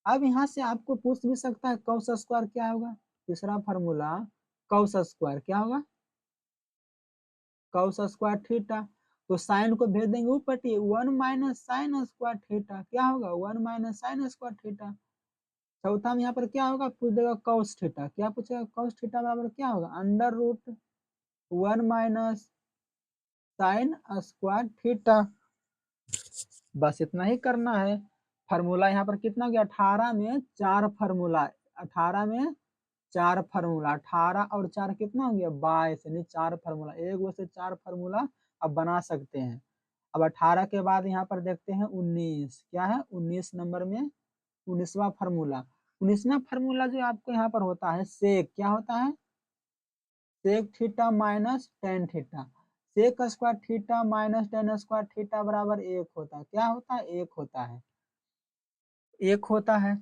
अब यहाँ से आपको पूछ भी सकता है कॉस स्क्वायर क्या होगा, तीसरा फार्मूला कॉस स्क्वायर क्या होगा, कॉस स्क्वायर थीटा। तो साइन को भेज देंगे ऊपर, 1 माइनस साइन स्क्वायर थीटा, क्या होगा, 1 माइनस साइन स्क्वायर थीटा। चौथा में यहाँ पर क्या होगा, पूछ देगा कॉस थीटा, क्या पूछेगा, कॉस थीटा बराबर क्या होगा, under root 1 minus sine square theta. बस इतना ही करना है। फार्मूला यहाँ पर कितना हो गया, 18 में 4 फार्मूला, 18 में 4 फार्मूला, 18 और 4 कितना हो गया, 22, यानी 4 फार्मूला, एक वो से 4 फार्मूला अब बना सकते हैं। अब 18 के बाद यहाँ पर देखते हैं 19, क्या है, 19 नंबर में 19वां फार्मूला, 19वां फार्मूला जो आपको यहाँ पर होता है सेक, क्या होता है, sec theta minus tan theta, sec square theta minus tan square theta बराबर 1 होता है, क्या होता है, 1 होता है, 1 होता है।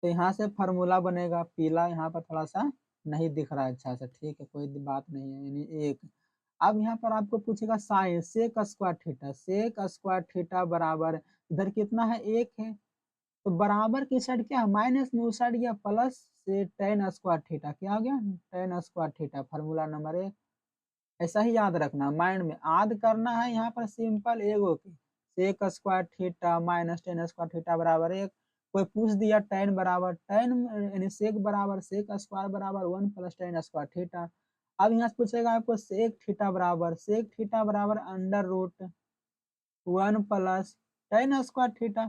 तो यहाँ से फार्मूला बनेगा, पीला यहाँ पर थोड़ा सा नहीं दिख रहा है अच्छा से, ठीक है, कोई बात नहीं है, यानी 1। अब यहाँ पर आपको पूछेगा sine sec square theta, sec square theta बराबर, इधर कितना है, 1 है, तो बराबर की साइड क्या है, माइनस में उस साइड गया प्लस से टेन स्क्वायर थीटा, क्या हो गया, ten square theta, formula number 1। ऐसा ही याद रखना, माइंड में याद करना है, यहाँ पर सिंपल एगो की sec square theta minus tan square theta बराबर 1। कोई पूछ दिया टेन बराबर टेन, यानी सेक बराबर सेक स्क्वायर बराबर 1 प्लस टेन स्क्वायर थीटा। अब यहाँ से पूछेगा आपको सेक थीटा बराबर under root 1 plus tan square theta.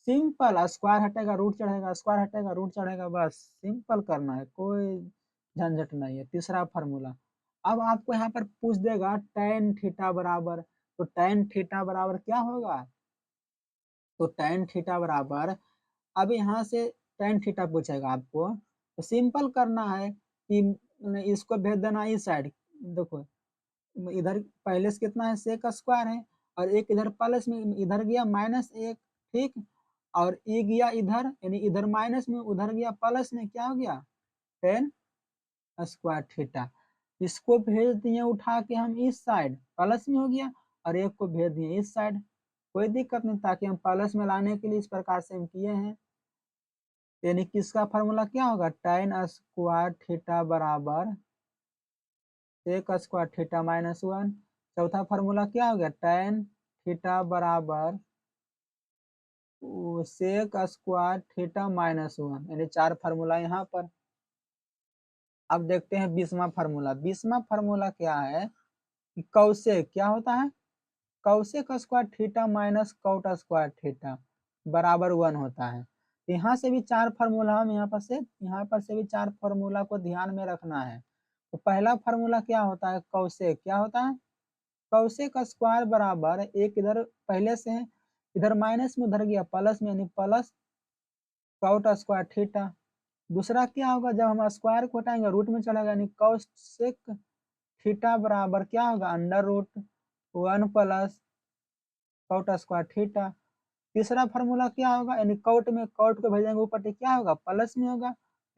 Simple, square हटेगा रूट चढ़ेगा, स्क्वायर हटेगा रूट चढ़ेगा, बस सिंपल करना है, कोई झंझट नहीं है। तीसरा फार्मूला, अब आपको यहाँ पर पूछ देगा टेन थीटा बराबर, तो टेन थीटा बराबर क्या होगा, तो टेन थीटा बराबर, अब यहाँ से टेन थीटा पूछेगा आपको, तो सिंपल करना है कि इसको भेज देना इस साइड, देखो इधर पहले से कितना है, सेक स्क्वायर है, और एक इधर प्लस में, इधर गया माइनस 1, ठीक, और ये गया इधर, यानी इधर माइनस में उधर गया प्लस में, क्या हो गया, टेन स्क्वायर थीटा। इसको भेज दिए उठा के हम इस साइड, प्लस में हो गया, और एक को भेज दिए इस साइड, कोई दिक्कत नहीं, ताकि हम प्लस में लाने के लिए इस प्रकार से हम किए हैं। यानी किसका फार्मूला क्या होगा, टेन स्क्वायर थीटा बराबर सेक स्क्वायर थीटा माइनस 1। चौथा फार्मूला क्या हो गया, टेन थीटा बराबर सेक स्क्वायर थीटा माइनस 1, यानी 4 फार्मूला यहाँ पर। अब देखते हैं 20वां फार्मूला, 20वां फार्मूला क्या है, कौसेक क्या होता है, cosec square theta minus cot square theta बराबर 1 होता है। यहाँ से भी 4 फार्मूला, हम यहाँ पर से भी 4 फार्मूला को ध्यान में रखना है। तो पहला फार्मूला क्या होता है, कौसेक क्या होता है, कौसेक स्क्वायर बराबर, एक इधर पहले से है, इधर माइनस में उधर गया प्लस में, यानी प्लस कॉट स्क्वायर थीटा। दूसरा क्या होगा, जब हम स्क्वायर को हटाएंगे रूट में चला गया, यानी कौसेक थीटा बराबर क्या होगा, under root 1 plus cot square theta. तीसरा फार्मूला क्या होगा, यानी कॉट में कॉट को भेजेंगे ऊपर, तो क्या होगा, प्लस में होगा,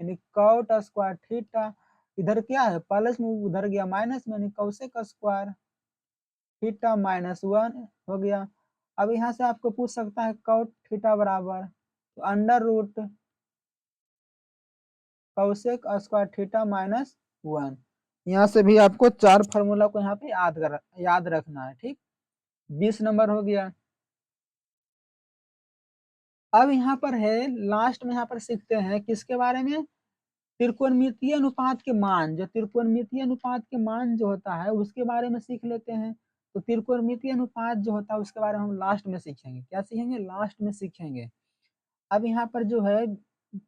यानी कॉट स्क्वायर थीटा। इधर क्या है, प्लस में उधर गया माइनस में, यानी कौसेक स्क्वायर थीटा माइनस 1 हो गया। अब यहाँ से आपको पूछ सकता है कॉट थीटा बराबर, तो under root cosec square theta minus 1, यहाँ से भी आपको 4 फार्मूला को यहाँ पे याद रखना है। ठीक, 20 नंबर हो गया। अब यहाँ पर है लास्ट में, यहाँ पर सीखते हैं किसके बारे में, त्रिकोणमितीय अनुपात के मान। जो त्रिकोणमितीय अनुपात के मान जो होता है उसके बारे में सीख लेते हैं। तो त्रिकोणमितीय अनुपात जो होता है उसके बारे में हम लास्ट में सीखेंगे। क्या सीखेंगे? लास्ट में सीखेंगे। अब यहाँ पर जो है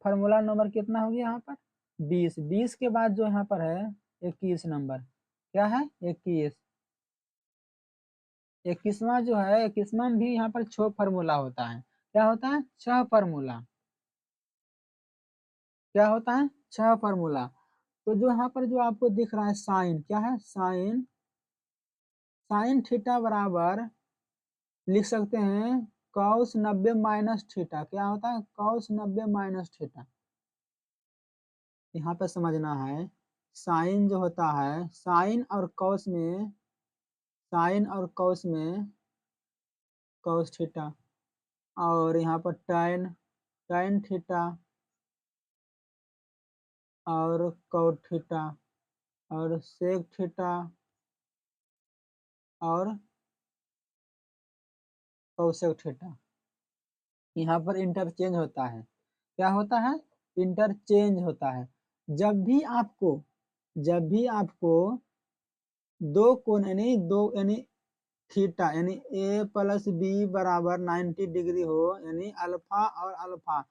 फार्मूला नंबर कितना हो गया यहाँ पर? 20। 20 के बाद जो यहाँ पर है 21 नंबर। क्या है? 21। 21वां जो है, 21वां भी यहाँ पर 6 फार्मूला होता है। क्या होता है? 6 फार्मूला। क्या होता है? 6 फार्मूला। तो जो यहाँ पर जो आपको दिख रहा है साइन, क्या है? साइन, साइन थीटा बराबर लिख सकते हैं कॉस 90 माइनस थीटा। क्या होता है? Cos 90 minus theta. यहाँ पे समझना है, साइन जो होता है, साइन और कॉस में, साइन और कॉस में कॉस थीटा, और यहाँ पर टैन, टैन थीटा और कॉट थीटा और सेक थीटा और कौसेक थीटा। यहाँ पर इंटरचेंज होता है। क्या होता है? इंटरचेंज होता है। जब भी आपको, जब भी आपको दो कोण यानी दो यानी थीटा यानी ए प्लस बी बराबर 90 डिग्री हो, यानी अल्फा और अल्फा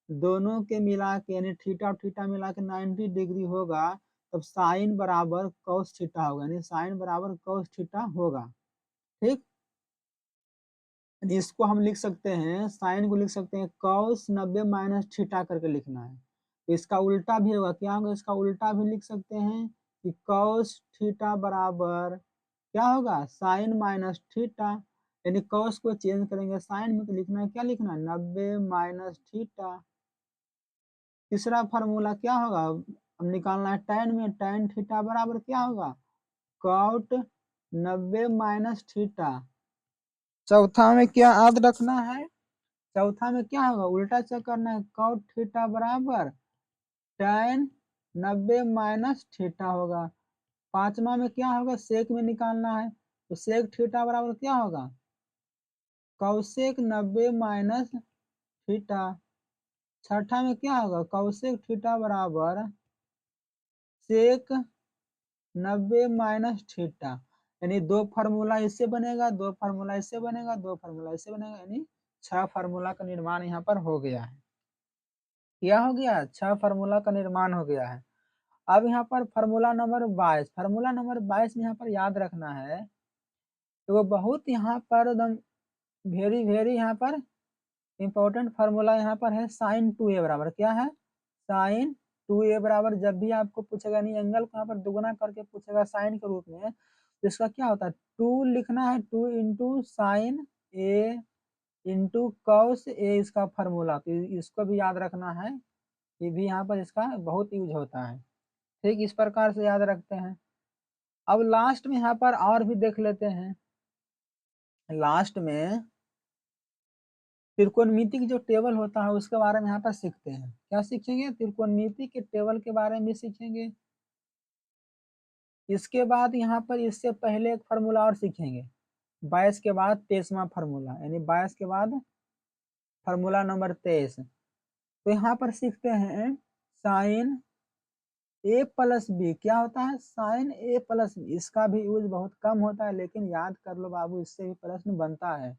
दोनों के मिला के यानी थीटा और थीटा मिला के 90 डिग्री होगा, तब साइन बराबर कॉस थीटा होगा, यानी साइन बराबर कॉस थीटा होगा। ठीक, इसको हम लिख सकते हैं, साइन को लिख सकते हैं कॉस 90 माइनस थीटा करके लिखना है। तो इसका उल्टा भी होगा। क्या होगा? इसका उल्टा भी लिख सकते हैं कि कॉस थीटा बराबर क्या होगा? Sine minus theta. यानी कॉस को चेंज करेंगे साइन में, तो लिखना है, क्या लिखना है? 90 माइनस थीटा। तीसरा फार्मूला क्या होगा? अब निकालना है टैन में, टैन थीटा बराबर क्या होगा? Cot 90 minus theta. चौथा में क्या याद रखना है? चौथा में क्या होगा? उल्टा चेक करना है, कॉट थीटा बराबर टैन 90 माइनस थीटा होगा। पांचवा में क्या होगा? सेक में निकालना है, तो सेक थीटा बराबर क्या होगा? कौसेक 90 माइनस थीटा। छठा में क्या होगा? कौसेक थीटा बराबर सेक 90 माइनस थीटा। यानी दो फार्मूला इससे बनेगा, दो फार्मूला इससे बनेगा, दो फार्मूला इससे बनेगा, यानी 6 फार्मूला का निर्माण यहाँ पर हो गया है। क्या हो गया? 6 फार्मूला का निर्माण हो गया है। अब यहाँ पर फार्मूला नंबर 22, फार्मूला नंबर 22 में यहाँ पर याद रखना है, तो वो बहुत यहाँ पर एकदम वेरी वेरी यहाँ पर इंपॉर्टेंट फार्मूला यहाँ पर है, साइन 2a बराबर क्या है? साइन 2a बराबर, जब भी आपको पूछेगा नहीं एंगल को यहाँ पर दुगुना करके पूछेगा साइन के रूप में, तो इसका क्या होता है? 2 लिखना है, 2 into sine A into cos A, इसका फार्मूला। तो इसको भी याद रखना है, ये भी यहाँ पर इसका बहुत यूज होता है। ठीक, इस प्रकार से याद रखते हैं। अब लास्ट में यहाँ पर और भी देख लेते हैं। लास्ट में त्रिकोणमिति की जो टेबल होता है उसके बारे में यहाँ पर सीखते हैं। क्या सीखेंगे? त्रिकोणमिति के टेबल के बारे में सीखेंगे। इसके बाद यहाँ पर इससे पहले एक फार्मूला और सीखेंगे, 22 के बाद 23वां फार्मूला, यानी 22 के बाद फार्मूला नंबर 23। तो यहाँ पर सीखते हैं साइन ए प्लस बी। क्या होता है? साइन ए प्लस बी। इसका भी यूज बहुत कम होता है, लेकिन याद कर लो बाबू, इससे भी प्रश्न बनता है,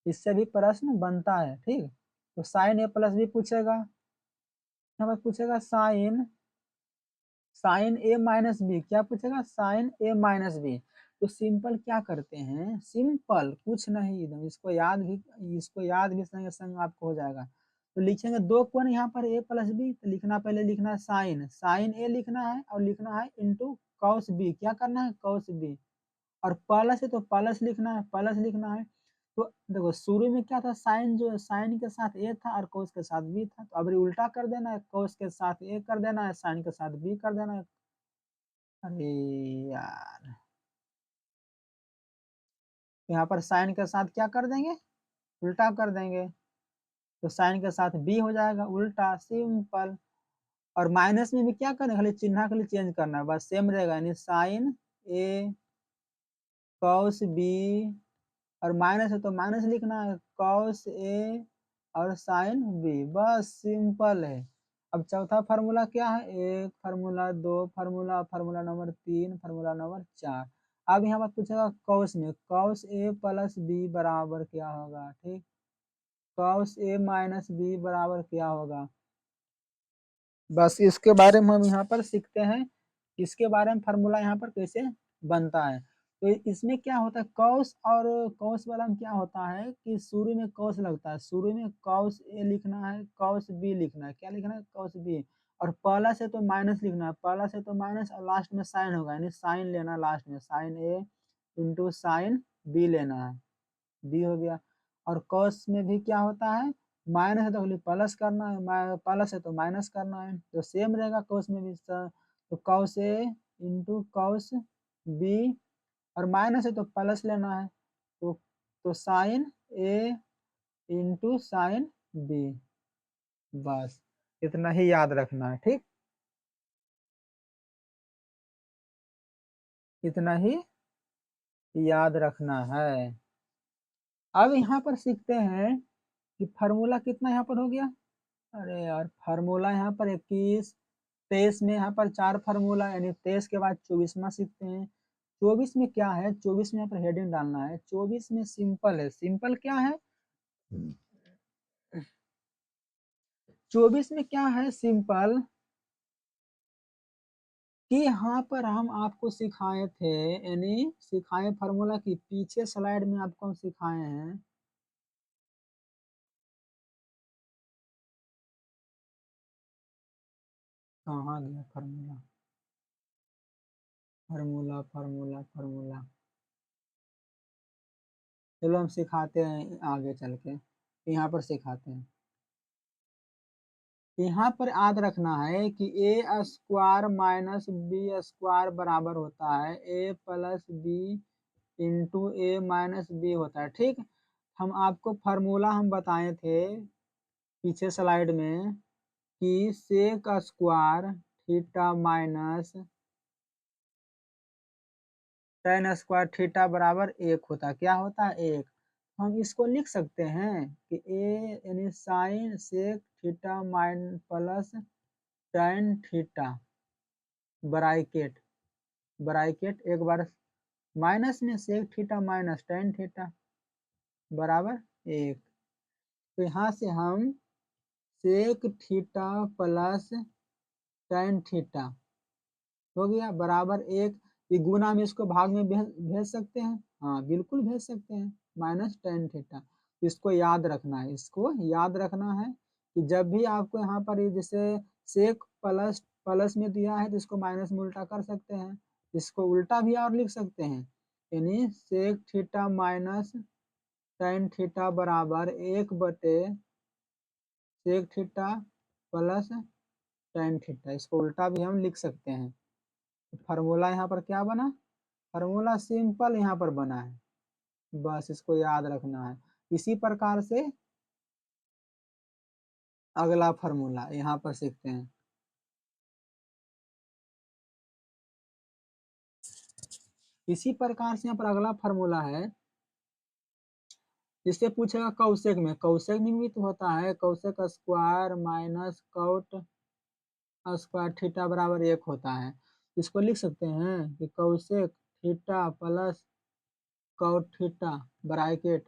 इससे भी प्रश्न बनता है। ठीक, तो साइन ए प्लस बी पूछेगा, यहाँ पर पूछेगा साइन, साइन ए माइनस बी। क्या पूछेगा? साइन ए माइनस बी। तो सिंपल क्या करते हैं, सिंपल कुछ नहीं, एकदम इसको याद भी, इसको याद भी संग संग आपको हो जाएगा। तो लिखेंगे दो कोण यहाँ पर ए प्लस बी, तो लिखना, पहले लिखना है साइन, साइन ए लिखना है, और लिखना है इंटू कॉस बी। क्या करना है? Cos B. और प्लस है तो प्लस लिखना है, प्लस लिखना है। तो देखो शुरू में क्या था, साइन जो, साइन के साथ ए था और कोस के साथ बी था, तो अब उल्टा कर देना है, कोस के साथ ए कर देना है, साइन के साथ बी कर देना है। अरे यार, यहाँ पर साइन के साथ क्या कर देंगे? उल्टा कर देंगे, तो साइन के साथ बी हो जाएगा, उल्टा, सिंपल। और माइनस में भी क्या करना है, खाली चिन्ह खाली चेंज करना है, बस सेम रहेगा, यानी साइन ए कॉस बी, और माइनस है तो माइनस लिखना है, कॉस ए और साइन बी, बस सिंपल है। अब चौथा फार्मूला क्या है, एक फार्मूला, दो formula, formula number 3, formula number 4। अब यहाँ पर पूछेगा कॉस में, कॉस ए प्लस बी बराबर क्या होगा, ठीक, कॉस ए माइनस बी बराबर क्या होगा, बस इसके बारे में हम यहाँ पर सीखते हैं, इसके बारे में फार्मूला यहाँ पर कैसे बनता है। तो इसमें क्या होता है, कॉस और कॉस वाला में क्या होता है कि शुरू में कॉस लगता है, शुरू में कॉस ए लिखना है, कॉस बी लिखना है, क्या लिखना है, कॉस बी, और पहला से तो माइनस लिखना है, पहला से तो माइनस, और लास्ट में साइन होगा, यानी साइन लेना लास्ट में, साइन ए इंटू साइन बी लेना है, बी हो गया। और कॉस में भी क्या होता है, माइनस है तो खाली प्लस करना है, प्लस है तो माइनस करना है, तो सेम रहेगा कॉस में भी, तो cos A into cos B, और माइनस है तो प्लस लेना है, तो साइन ए इंटू साइन बी, बस इतना ही याद रखना है, ठीक, इतना ही याद रखना है। अब यहाँ पर सीखते हैं कि फार्मूला कितना यहाँ पर हो गया, अरे यार फार्मूला यहाँ पर 21, 23 में यहाँ पर 4 फार्मूला, यानी 23 के बाद 24वां सीखते हैं। 24 में क्या है, 24 में यहाँ पर हेडिंग डालना है, 24 में सिंपल है, सिंपल क्या है, 24 में क्या है सिंपल, कि यहाँ पर हम आपको सिखाए थे, यानी सिखाए फार्मूला की पीछे स्लाइड में आपको हम सिखाए हैं, कहाँ गया फार्मूला, फार्मूला फार्मूला फार्मूला, चलो हम सिखाते हैं आगे चल के, यहाँ पर सिखाते हैं। यहाँ पर याद रखना है कि ए स्क्वायर माइनस बी स्क्वायर बराबर होता है ए प्लस बी इंटू ए माइनस बी होता है, ठीक। हम आपको फार्मूला हम बताए थे पीछे स्लाइड में कि sec square theta minus tan square theta बराबर 1 होता है, क्या होता है, 1। हम इसको लिख सकते हैं कि ए यानी साइन सेक थीटा माइन plus tan theta bracket, bracket एक बार माइनस में sec theta minus tan theta बराबर 1। तो यहाँ से हम sec theta plus tan theta हो गया बराबर 1, ये गुना में इसको भाग में भेज सकते हैं, हाँ बिल्कुल भेज सकते हैं, माइनस टेन थीटा। इसको याद रखना है, इसको याद रखना है कि जब भी आपको यहाँ पर जैसे सेक प्लस प्लस में दिया है तो इसको माइनस में उल्टा कर सकते हैं, इसको उल्टा भी और लिख सकते हैं, यानी sec theta minus tan theta बराबर 1 sec theta plus tan theta, इसको उल्टा भी हम लिख सकते हैं। फार्मूला यहाँ पर क्या बना, फार्मूला सिंपल यहाँ पर बना है, बस इसको याद रखना है। इसी प्रकार से अगला फार्मूला यहाँ पर सीखते हैं, इसी प्रकार से यहाँ पर अगला फार्मूला है, जिससे पूछेगा कौशेक में, कौशेक में भी तो होता है cosec square minus cot square theta बराबर 1 होता है, इसको लिख सकते हैं कि cosec theta plus cot theta bracket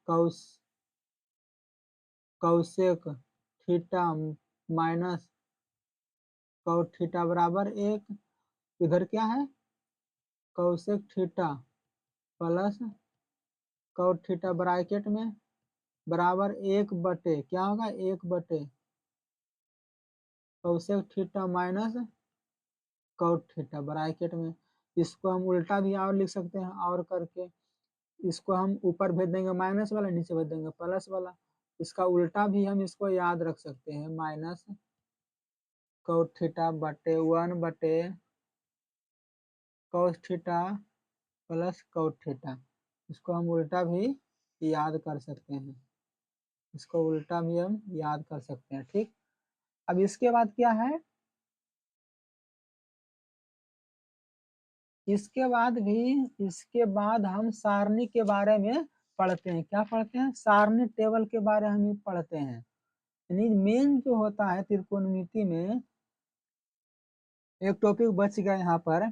cos cosec theta minus cot theta बराबर 1, इधर क्या है cosec theta plus cot theta bracket में बराबर 1 बटे क्या होगा 1 बटे cosec theta minus cot theta bracket में। इसको हम उल्टा भी और लिख सकते हैं, और करके इसको हम ऊपर भेज देंगे माइनस वाला, नीचे भेज देंगे प्लस वाला, इसका उल्टा भी हम इसको याद रख सकते हैं, माइनस कॉट थीटा बटे 1 बटे cos theta plus cot theta, इसको हम उल्टा भी याद कर सकते हैं, इसको उल्टा भी हम याद कर सकते हैं, ठीक। अब इसके बाद क्या है, इसके बाद हम सारणी के बारे में पढ़ते हैं। क्या पढ़ते हैं? सारणी टेबल के बारे में हम पढ़ते हैं। यानी मेन जो होता है त्रिकोणमिति में, एक टॉपिक बच गया यहाँ पर,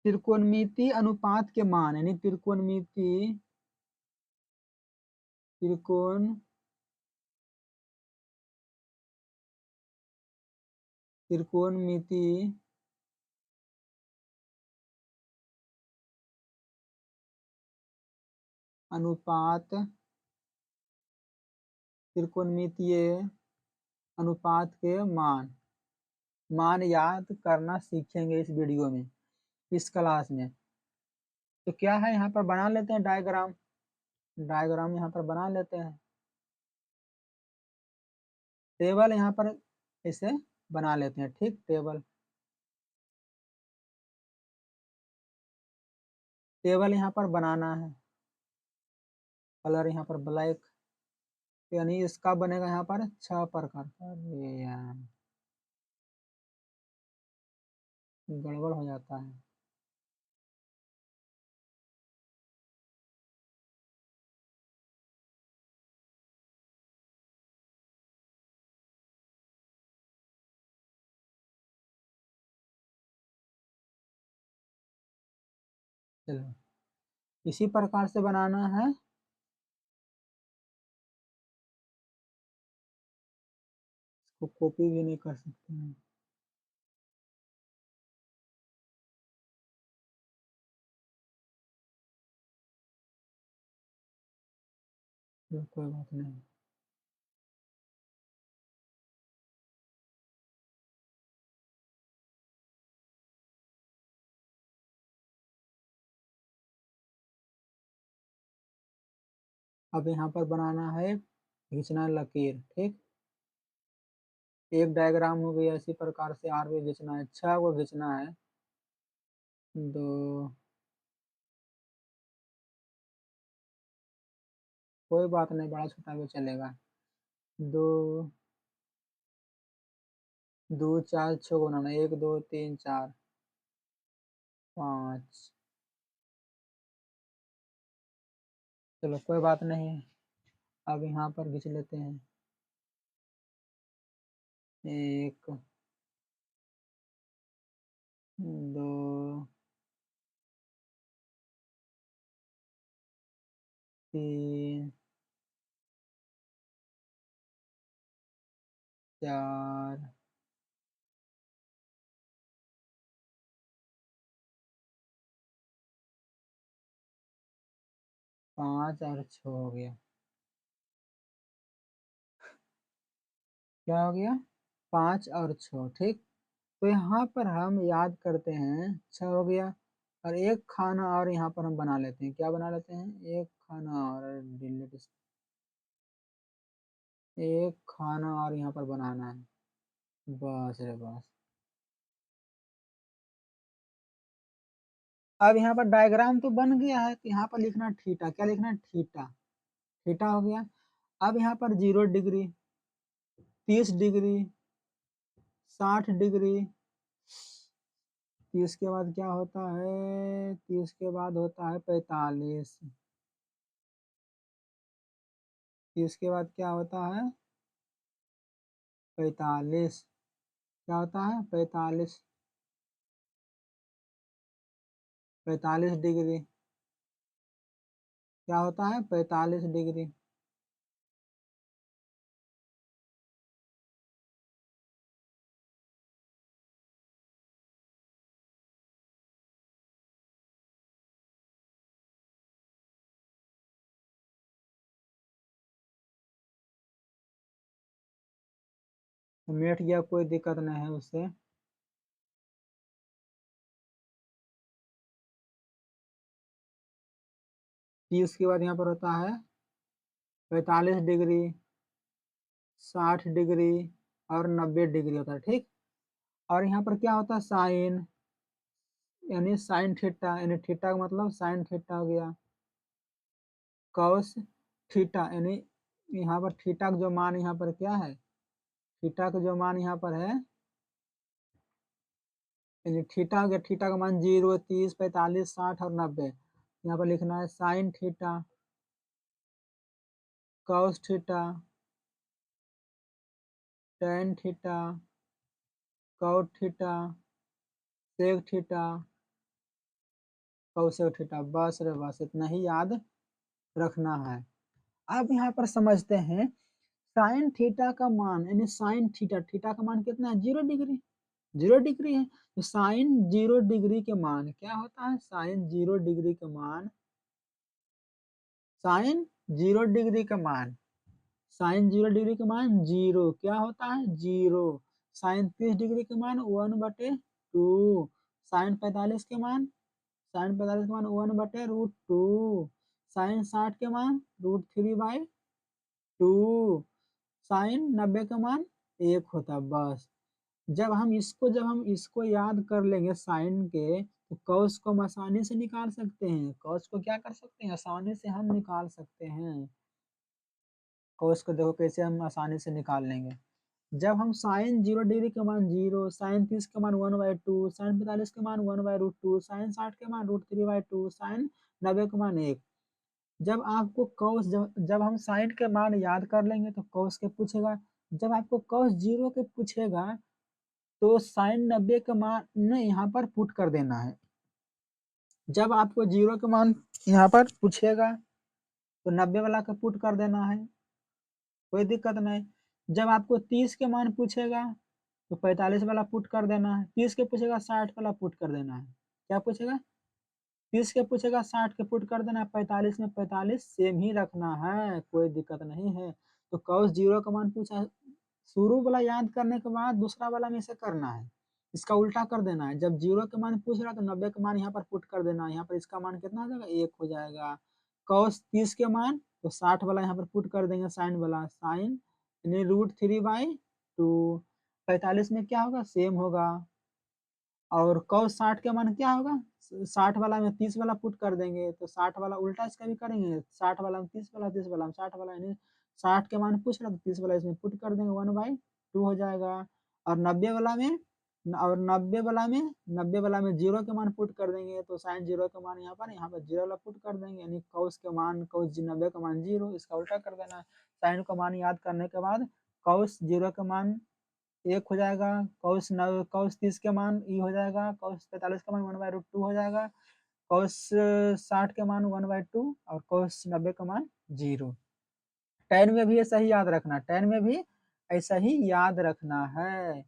त्रिकोणमिति अनुपात के मान, यानी त्रिकोणमिति अनुपात, त्रिकोणमितीय अनुपात के मान याद करना सीखेंगे इस वीडियो में, इस क्लास में। तो क्या है, यहाँ पर बना लेते हैं डायग्राम यहाँ पर बना लेते हैं। टेबल यहाँ पर इसे बना लेते हैं, ठीक। टेबल यहाँ पर बनाना है, कलर यहाँ पर ब्लैक, यानी इसका बनेगा यहाँ पर 6 प्रकार का। अरे यार गड़बड़ हो जाता है। चलो इसी प्रकार से बनाना है। इसको कॉपी भी नहीं कर सकते हैं। चलो कोई बात नहीं। अब यहाँ पर बनाना है, खींचना लकीर, ठीक। एक डायग्राम हो गया, इसी प्रकार से आर भी खींचना है, 6 को खींचना है। 2, कोई बात नहीं, बड़ा छोटा भी चलेगा। 2, 2 4 6 को बनाना, 1 2 3 4 5। चलो कोई बात नहीं। अब यहाँ पर खींच लेते हैं, 1 2 3 4 5 और 6 हो गया। क्या हो गया? 5 और 6, ठीक। तो यहाँ पर हम याद करते हैं, 6 हो गया, और एक खाना और यहाँ पर हम बना लेते हैं। क्या बना लेते हैं? एक खाना और डिलीट, एक खाना और यहाँ पर बनाना है, बस रे बस। अब यहाँ पर डायग्राम तो बन गया है, तो यहाँ पर लिखना थीटा। क्या लिखना है? थीटा। थीटा हो गया। अब यहाँ पर 0 डिग्री, 30 डिग्री, 60 डिग्री, 30 के बाद क्या होता है? 30 के बाद होता है 45, 30 के बाद क्या होता है? 45। क्या होता है? 45, 45 डिग्री। क्या होता है? 45 डिग्री। तो मिट गया, कोई दिक्कत नहीं है उससे। तीस के बाद यहाँ पर होता है 45 डिग्री, 60 डिग्री और 90 डिग्री होता है, ठीक। और यहाँ पर क्या होता है? साइन, यानी साइन थीटा, यानी थीटा का मतलब साइन थीटा हो गया। कॉस थीटा, यानी यहाँ पर थीटा का जो मान यहाँ पर क्या है, थीटा का जो मान यहाँ पर है, थीटा हो गया, थीटा का मान 0, 30, 45, 60 और 90। यहाँ पर लिखना है sine theta, cos theta, tan theta, cot theta, sec theta, cosec theta. बस रे बस, इतना ही याद रखना है। अब यहाँ पर समझते हैं साइन थीटा का मान, यानी साइन थीटा, थीटा का मान कितना है, 0 डिग्री, 0 डिग्री है। तो साइन 0 डिग्री के मान क्या होता है, साइन 0 डिग्री का मान, साइन 0 डिग्री का मान, साइन 0 डिग्री का मान 0 क्या होता है, 0। साइन 30 डिग्री के मान 1/2, साइन 45 के मान, साइन 45 के मान 1/√2, साइन 60 के मान √3/2, साइन 90 का मान 1 होता है। बस जब हम इसको याद कर लेंगे साइन के, तो कॉस को हम आसानी से निकाल सकते हैं। कॉस को क्या कर सकते हैं, आसानी से हम निकाल सकते हैं। कॉस को देखो कैसे हम आसानी से निकाल लेंगे। जब हम साइन 0 डिग्री के मान 0, साइन 30 के मान 1/2, साइन 45 के मान 1/√2, साइन 60 के मान √3/2, साइन 90 के मान 1। जब आपको कॉस, जब हम साइन के मान याद कर लेंगे तो कॉस के पूछेगा। जब आपको कॉस 0 के पूछेगा तो साइन 90 का मान यहाँ पर पुट कर देना है। जब आपको 0 के मान यहाँ पर पूछेगा तो 90 वाला का पुट कर देना है, कोई दिक्कत नहीं। जब आपको 30 के मान पूछेगा तो 45 वाला पुट कर देना है। 30 के पूछेगा 60 वाला पुट कर देना है। क्या पूछेगा, 30 के पूछेगा 60 के पुट कर देना है। 45 में 45 सेम ही रखना है, कोई दिक्कत नहीं है। तो कॉस 0 का मान पूछा, शुरू वाला याद करने के बाद दूसरा वाला में से करना है, इसका उल्टा कर देना है। जब 0 के मान पूछ रहा तो 90 के मान यहाँ पर पुट कर देना है। यहाँ पर इसका मान कितना हो जाएगा, 1 हो जाएगा। कॉस 30 के मान तो 60 वाला यहाँ पर पुट कर देंगे, साइन वाला, साइन यानी √3/2। 45 में क्या होगा, सेम होगा। और कॉस 60 के मान क्या होगा, 60 वाला में 30 वाला पुट कर देंगे, तो 60 वाला उल्टा इसका भी करेंगे, 60 वाला में 30 वाला, 30 वाला में 60 वाला, यानी 60 के मान पूछ रहा तो 30 वाला इसमें पुट कर देंगे, 1/2 हो जाएगा। और 90 वाला में, 90 वाला में 0 के मान पुट कर देंगे, तो साइन 0 के मान यहाँ पर 0 वाला पुट कर देंगे, यानी कॉस के मान, कॉस 90 का मान 0, इसका उल्टा कर देना है। साइन का मान याद करने के बाद कॉस 0 का मान 1 हो जाएगा, कॉस 30 के मान ई हो जाएगा, कॉस 45 का मान 1/√2 हो जाएगा, कॉस 60 के मान 1/2 और कॉस 90 का मान 0। टेन में भी ऐसा ही याद रखना, टेन में भी ऐसा ही याद रखना है।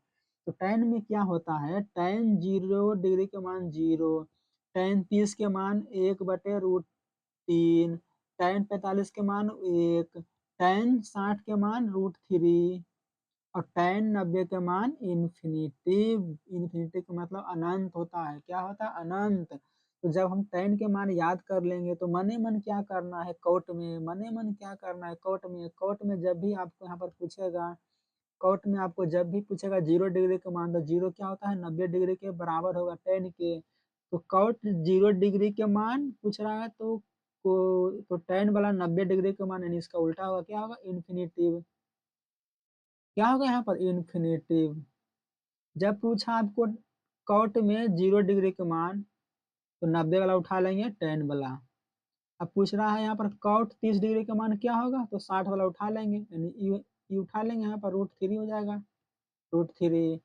तो टेन में क्या होता है, टेन 0 डिग्री के मान 0, टेन 30 के मान 1/√3, टेन 45 के मान 1, टेन 60 के मान √3 और टेन 90 के मान इन्फिनिटिव। इन्फिनिटिव का मतलब अनंत होता है। क्या होता है, अनंत। तो जब हम टेन के मान याद कर लेंगे तो मने मन क्या करना है, कोट में, मने मन क्या करना है, कोट में। कोट में जब भी आपको यहाँ पर पूछेगा, कोट में आपको जब भी पूछेगा 0 डिग्री का मान, तो 0 क्या होता है, 90 डिग्री के बराबर होगा टेन के। तो कोट 0 डिग्री के मान पूछ रहा है तो टेन वाला 90 डिग्री का मान, यानी इसका उल्टा होगा, क्या होगा, इन्फिनिटिव। क्या होगा यहाँ पर, इन्फिनिटिव। जब पूछा आपको कॉट में 0 डिग्री के मान, तो 90 वाला उठा लेंगे, टेन वाला। अब पूछ रहा है यहाँ पर कॉट 30 डिग्री का मान क्या होगा, तो 60 वाला उठा लेंगे, यानी ई उठा लेंगे, यहाँ पर √3 हो जाएगा, √3।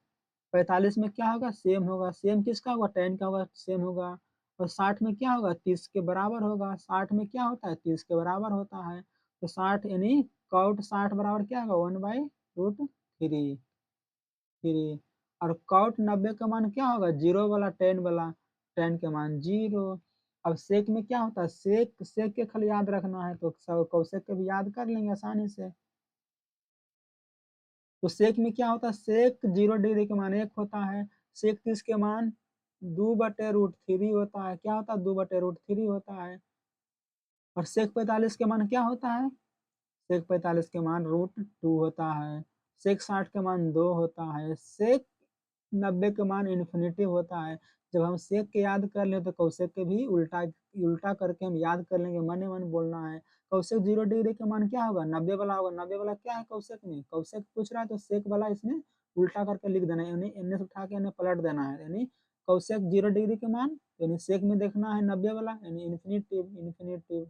45 में क्या होगा, सेम होगा, सेम किसका होगा, टेन का होगा, सेम होगा। और 60 में क्या होगा, 30 के बराबर होगा, 60 में क्या होता है, 30 के बराबर होता है। तो 60 यानी कॉट 60 बराबर क्या होगा, 1/√3। और कॉट 90 का मान क्या होगा, 0 वाला, टेन वाला, टेन के मान 0। अब सेक में क्या होता है, सेक, सेक के खाली याद रखना है, तो कौशेक के भी याद कर लेंगे आसानी से। तो सेक में क्या होता है, सेक 0 डिग्री के मान 1 होता है, सेक 30 के मान 2/√3 होता है। क्या होता है, 2/√3 होता है। और सेक 45 के मान क्या होता है, सेक 45 के मान √2 होता है। सेक 60 के मान 2 होता है। सेक 90 के मान इन्फिनिटी होता है। जब हम सेक के याद कर लें तो कौशेक के भी उल्टा उल्टा करके हम याद कर लेंगे, मने मन बोलना है। कौशेक 0 डिग्री के मान क्या होगा, 90 वाला होगा। 90 वाला क्या है कौशेक में, कौशेक पूछ रहा है तो सेक वाला इसमें उल्टा करके लिख देना है, यानी एन से उठा के इन्हें पलट देना है। यानी कौशेक 0 डिग्री के मान, यानी सेक में देखना है 90 वाला, यानी इन्फिनिटिव इन्फिनिटिव।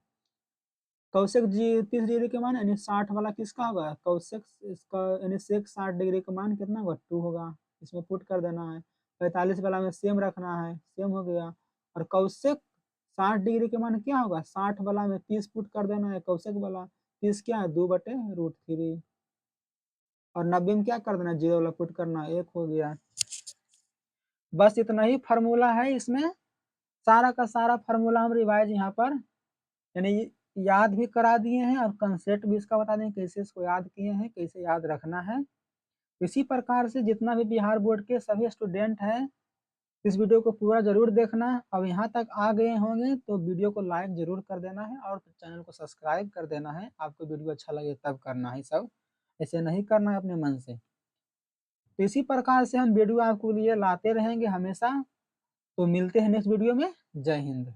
कौशेक 30 डिग्री के मान यानी 60 वाला किसका होगा, कौशेक इसका यानी सेक 60 डिग्री का मान कितना होगा, 2 होगा, इसमें पुट कर देना है। 45 वाला में सेम रखना है, सेम हो गया। और कौशेक 60 डिग्री के मान क्या होगा, 60 वाला में 30 पुट कर देना है, कौशेक वाला 30 क्या है 2/√3। और 90 में क्या कर देना, 0 वाला पुट करना, 1 हो गया। बस इतना ही फार्मूला है इसमें, सारा का सारा फार्मूला हम रिवाइज यहाँ पर यानी याद भी करा दिए हैं और कंसेप्ट भी इसका बता दें कैसे इसको याद किए हैं, कैसे याद रखना है। इसी प्रकार से जितना भी बिहार बोर्ड के सभी स्टूडेंट हैं इस वीडियो को पूरा जरूर देखना। अब यहाँ तक आ गए होंगे तो वीडियो को लाइक जरूर कर देना है और चैनल को सब्सक्राइब कर देना है। आपको वीडियो अच्छा लगे तब करना है, सब ऐसे नहीं करना है अपने मन से। तो इसी प्रकार से हम वीडियो आपके लिए लाते रहेंगे हमेशा। तो मिलते हैं नेक्स्ट वीडियो में। जय हिंद।